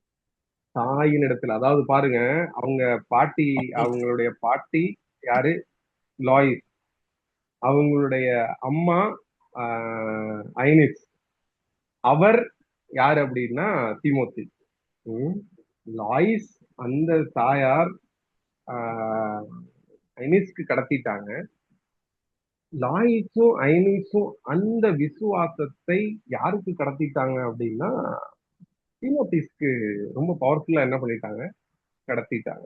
தாயின் இடத்துல, அதாவது பாருங்க, அவங்க பாட்டி, அவங்களுடைய பாட்டி யாரு, லாயிஸ். அவங்களுடைய அம்மா ஐனிஸ். அவர் யார் அப்படின்னா தீமோத்தி. லாயிஸ் அந்த தாயார் ஐனிஸ்க்கு கடத்திட்டாங்க. லாயிஸும் ஐனிஸும் அந்த விசுவாசத்தை யாருக்கு கடத்திட்டாங்க அப்படின்னா தீமோத்திஸ்க்கு ரொம்ப பவர்ஃபுல்லா என்ன பண்ணிட்டாங்க, கடத்திட்டாங்க.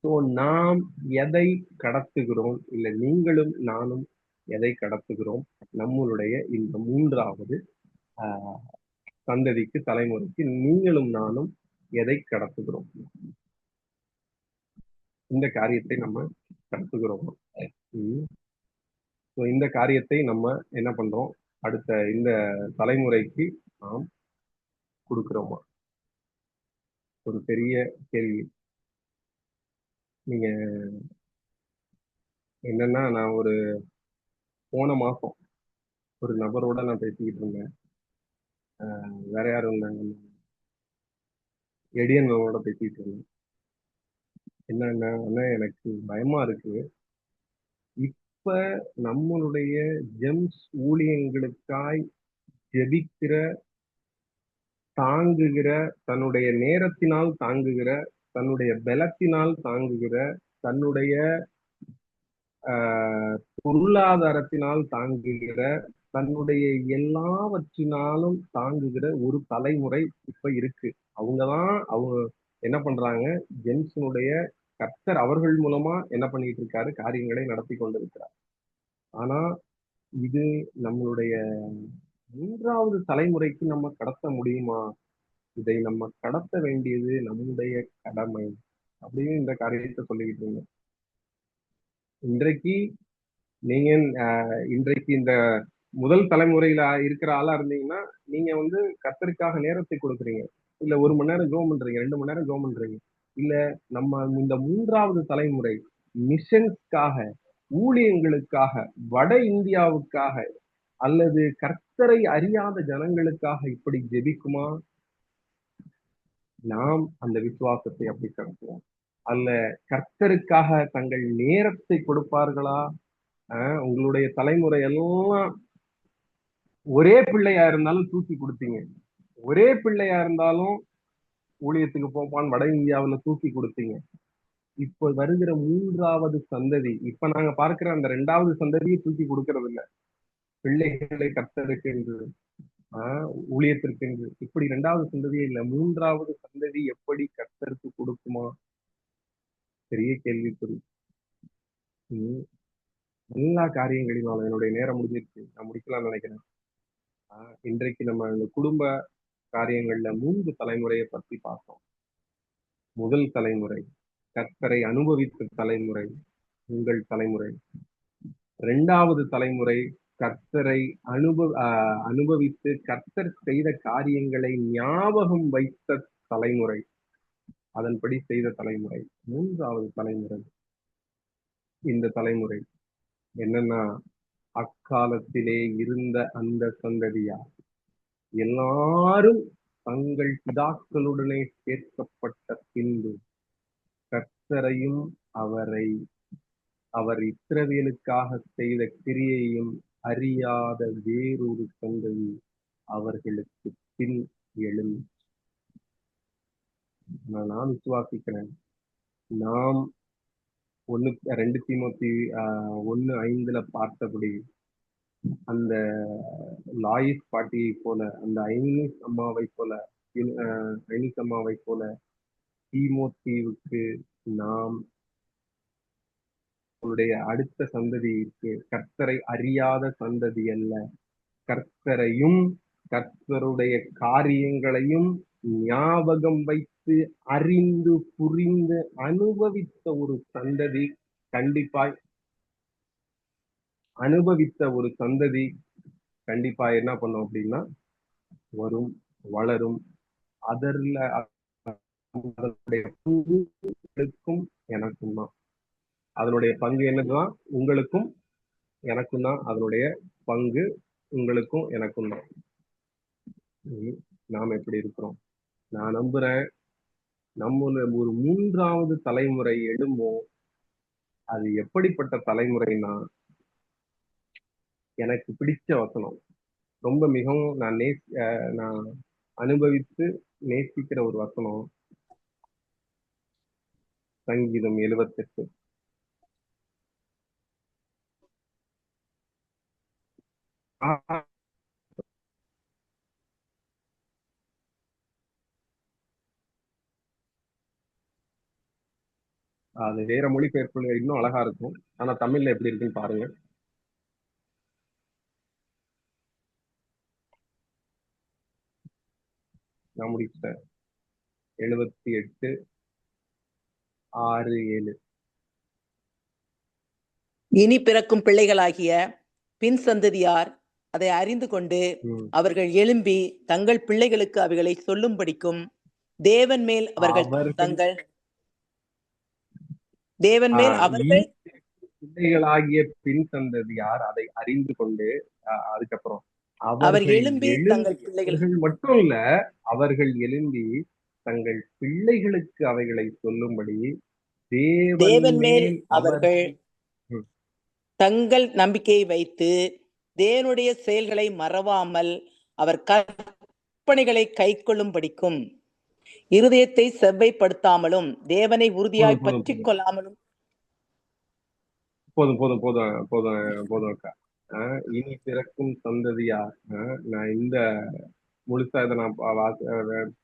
சோ நாம் எதை கடத்துகிறோம், இல்ல நீங்களும் நானும் எதை கடத்துகிறோம், நம்மளுடைய இந்த மூன்றாவது ஆஹ், சந்ததிக்கு, தலைமுறைக்கு நீங்களும் நானும் எதை கடத்துகிறோம், இந்த காரியத்தை நம்ம கடத்துகிறோம். இந்த காரியத்தை நம்ம என்ன பண்றோம், அடுத்த இந்த தலைமுறைக்கு நாம் கொடுக்கிறோமா? ஒரு பெரிய கேள்வி. நீங்க என்னன்னா, நான் ஒரு போன மாசம் ஒரு நபரோட நான் பேசிக்கிட்டு இருந்தேன். வேற யாரும் இருந்தாங்க, எடியனோட பேசிட்டு இருந்தேன். என்னன்னா, எனக்கு பயமா இருக்கு. இப்ப நம்மளுடைய ஜெம்ஸ் ஊழியங்களுக்காய் ஜெபிக்கிற, தாங்குகிற, தன்னுடைய நேரத்தினால் தாங்குகிற, தன்னுடைய பலத்தினால் தாங்குகிற, தன்னுடைய பொருளாதாரத்தினால் தாங்குகிற, தன்னுடைய எல்லாவற்றினாலும் தாங்குகிற ஒரு தலைமுறை இப்ப இருக்கு. அவங்க என்ன பண்றாங்க, ஜென்ஸனுடைய கர்த்தர் அவர்கள் மூலமா என்ன பண்ணிட்டு இருக்காரு, காரியங்களை நடத்தி கொண்டிருக்கிறார். ஆனா இது நம்மளுடைய மூன்றாவது தலைமுறைக்கு நம்ம கடத்த முடியுமா? இதை நம்ம கடத்த வேண்டியது நம்முடைய கடமை அப்படின்னு இந்த காரியத்தை சொல்லிக்கிட்டு இருந்தேன். இன்றைக்கு இந்த முதல் தலைமுறையில இருக்கிற ஆளா இருந்தீங்கன்னா, நீங்க கர்த்தருக்காக நேரத்தை கொடுக்குறீங்க. இல்ல 1 மணி நேரம் ஜெபம் பண்றீங்க, 2 மணி நேரம் ஜெபம் பண்றீங்க. இல்ல நம்ம இந்த மூன்றாவது தலைமுறை மிஷன்ஸ்க்காக, ஊழியங்களுக்காக, வட இந்தியாவுக்காக அல்லது கர்த்தரை அறியாத ஜனங்களுக்காக இப்படி ஜெபிக்குமா? நாம் அந்த விசுவாசத்தை அப்படி கடத்துவோம். அல்ல கர்த்தருக்காக தங்கள் நேரத்தை கொடுப்பார்களா? உங்களுடைய தலைமுறை எல்லாம் ஒரே பிள்ளையா இருந்தாலும் தூக்கி கொடுத்தீங்க. ஒரே பிள்ளையா இருந்தாலும் ஊழியத்துக்கு போப்பான்னு வட இந்தியாவுல தூக்கி கொடுத்தீங்க. இப்ப வருகிற மூன்றாவது சந்ததி, இப்ப நாங்க பார்க்கிற அந்த 2வது சந்ததியை தூக்கி கொடுக்கறது இல்ல. பிள்ளைகளை கர்த்தருக்கு என்று, ஊழியத்திற்கு என்று, இப்படி 2வது சந்ததியே இல்ல. மூன்றாவது சந்ததி எப்படி கர்த்தருக்கு கொடுக்குமா? பெரிய கேள்விக்குறி. எல்லா காரியங்களினாலும் என்னுடைய நேரம் முடிஞ்சிருச்சு, நான் முடிக்கலாம்னு நினைக்கிறேன். இன்றைக்கு நம்ம இந்த குடும்ப காரியங்கள்ல 3 தலைமுறையை பத்தி பார்த்தோம். முதல் தலைமுறை கர்த்தரை அனுபவித்த தலைமுறை, உங்கள் தலைமுறை. 2வது தலைமுறை கர்த்தரை அனுபவித்து கர்த்தர் செய்த காரியங்களை ஞாபகம் வைத்த தலைமுறை, அதன்படி செய்த தலைமுறை. 3வது தலைமுறை இந்த தலைமுறை என்னன்னா, அக்காலத்திலே இருந்த அந்த சந்ததியார் எல்லாரும் தங்கள் பிதாக்களுடனே சேர்க்கப்பட்ட பின்பு கர்த்தரையும் அவர் இஸ்ரவேலுக்காக செய்த கிரியையும் அறியாத வேறொரு சந்ததி அவர்களுக்கு பின் எழும். நான் விசுவாசிக்கிறேன், நாம் 2 தீமோத்தி 1:5 பார்த்தபடி அந்த லாயிஸ் பாட்டியை போல, அந்த ஐனிஸ் அம்மாவை போல தீமோத்தீவுக்கு நாம் அவருடைய அடுத்த சந்ததிக்கு கர்த்தரை அறியாத சந்ததி அல்ல, கர்த்தரையும் கர்த்தருடைய காரியங்களையும் ஞாபகம் வைத்து அறிந்து புரிந்து அனுபவித்த ஒரு சந்ததி கண்டிப்பா என்ன பண்ணும் அப்படின்னா வரும், வளரும். அதனுடைய பங்குக்கும் எனக்கும் தான். அதனுடைய பங்கு என்னதுதான்? உங்களுக்கும் எனக்கும் தான். அதனுடைய பங்கு உங்களுக்கும் எனக்கும் தான். நாம் எப்படி இருக்கிறோம்? நான் நம்புறேன், நம்ம ஒரு 3வது தலைமுறை எழுமோ, அது எப்படிப்பட்ட தலைமுறைனா, எனக்கு பிடிச்ச வசனம், ரொம்ப மிகவும் நான் அனுபவித்து நேசிக்கிற ஒரு வசனம், சங்கீதம் 78. அது வேற மொழிபெயர்ப்புல இன்னும் அழகா இருக்கும். ஆனா தமிழ்ல எப்படி இருக்குன்னு பாருங்க. நான் முடிச்சிட்டேன். 78:6-7. இனி பிறக்கும் பிள்ளைகளாகிய பின் சந்ததியார் அதை அறிந்து கொண்டு அவர்கள் எழும்பி தங்கள் பிள்ளைகளுக்கு அவைகளை சொல்லும்படிக்கும் தேவன் மேல் அவர்கள் பிள்ளைகளாகிய பின் சந்ததியார் அதை அறிந்து கொண்டு அதுக்கப்புறம் அவர் எழும்பி தங்கள் பிள்ளைகள் மட்டும் இல்ல, அவர்கள் எழும்பி தங்கள் பிள்ளைகளுக்கு அவைகளை சொல்லும்படி தேவன் மேல் அவர்கள் தங்கள் நம்பிக்கையை வைத்து தேவனுடைய செயல்களை மறவாமல் அவர் கற்பனைகளை கை கொள்ளும்படிக்கும் இருதயத்தை செவ்வைப்படுத்தாமலும் தேவனை உறுதியாய் பற்றிக் கொள்ளாமலும். போதும் போதும் போதும் போதும் போதும் அக்கா. இனி பிறக்கும் சந்ததியார், நான் இந்த முழுசா இதை நான்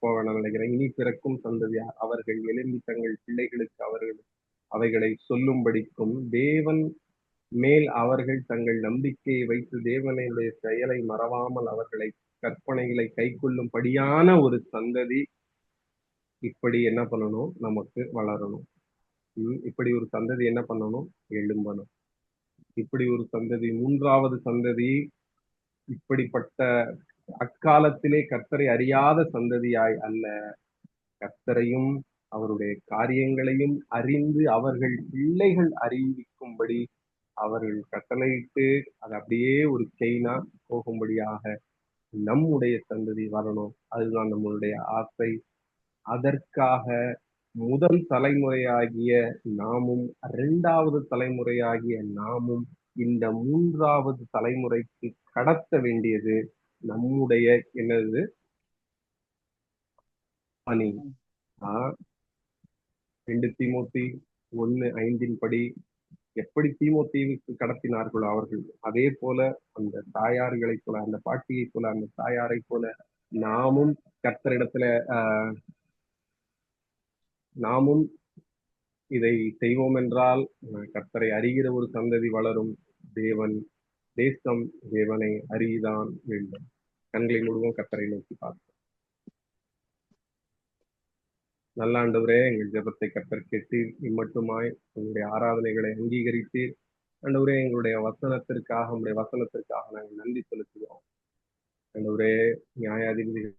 போக வேணாம் நினைக்கிறேன். இனி பிறக்கும் சந்ததியார் அவர்கள் எழும்பி தங்கள் பிள்ளைகளுக்கு அவைகளை சொல்லும்படிக்கும் தேவன் மேல் அவர்கள் தங்கள் நம்பிக்கையை வைத்து தேவனுடைய செயலை மறவாமல் அவர்களை கற்பனைகளை கை கொள்ளும்படியான ஒரு சந்ததி இப்படி என்ன பண்ணணும், நமக்கு வளரணும். இப்படி ஒரு சந்ததி என்ன பண்ணணும், எழும்பணும். இப்படி ஒரு சந்ததி, மூன்றாவது சந்ததி இப்படிப்பட்ட அக்காலத்திலே கர்த்தரை அறியாத சந்ததியாய் அல்ல, கர்த்தரையும் அவருடைய காரியங்களையும் அறிந்து அவர்கள் பிள்ளைகள் அறிவிக்கும்படி அவர்கள் கட்டளையிட்டு அது அப்படியே ஒரு செயினா போகும்படியாக நம்முடைய சந்ததி வரணும். அதுதான் நம்மளுடைய ஆசை. அதற்காக முதல் தலைமுறையாகிய நாமும் 2வது தலைமுறையாகிய நாமும் இந்த 3வது தலைமுறைக்கு கடத்த வேண்டியது நம்முடைய என்னது பணி. 2 தீமோத்தி 1:5 படி எப்படி தீமோத்தேயுவுக்கு கடத்தினார்களோ அவர்கள், அதே போல அந்த தாயார்களை போல, அந்த பாட்டியை போல, அந்த தாயாரை போல நாமும் கர்த்தரிடத்துல நாமும் இதை செய்வோம் என்றால் கர்த்தரை அறிகிற ஒரு சந்ததி வளரும். தேசம் தேவனை அறியதான் வேண்டும். கண்களை முழுவதும் கர்த்தரை நோக்கி பார்ப்போம். நல்ல ஆண்டவரே, எங்கள் ஜெபத்தை கர்த்தர் கேட்டு இம்மட்டுமாய் உங்களுடைய ஆராதனைகளை அங்கீகரித்தீர். ஆண்டவரே, எங்களுடைய வசனத்திற்காக உங்களுடைய வசனத்திற்காக நாங்கள் நன்றி செலுத்துகிறோம். ஆண்டவரே, நியாயாதிபதிகள்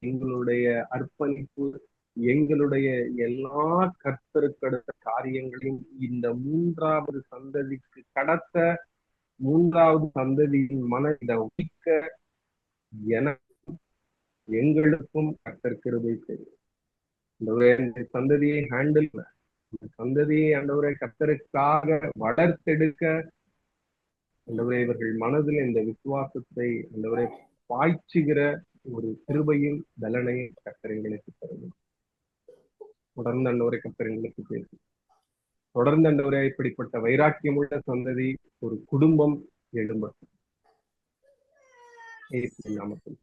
எங்களுடைய அர்ப்பணிப்பு, எங்களுடைய எல்லா கர்த்தருக்கடுத்த காரியங்களையும் இந்த 3வது சந்ததிக்கு கடத்த, 3வது சந்ததியின் மனதை ஒழிக்க எங்களுக்கும் கர்த்தர் கிருபை செய்யும். இந்த சந்ததியை ஹேண்டில், இந்த சந்ததியை ஆண்டவரே கர்த்தருக்காக வளர்த்தெடுக்க ஆண்டவரே இவர்கள் மனதில் இந்த விசுவாசத்தை ஆண்டவரே பாய்ச்சுகிற ஒரு கிருபையும் பலனையும் கர்த்தர் எங்களுக்கு தரும். தொடர்ந்து ஆண்டவரே கர்த்தர் எங்களுக்கு பேசும். தொடர்ந்து ஆண்டவரே இப்படிப்பட்ட வைராக்கியமுள்ள சந்ததி, ஒரு குடும்பம் எழும்பட்டும். நாமத்தில்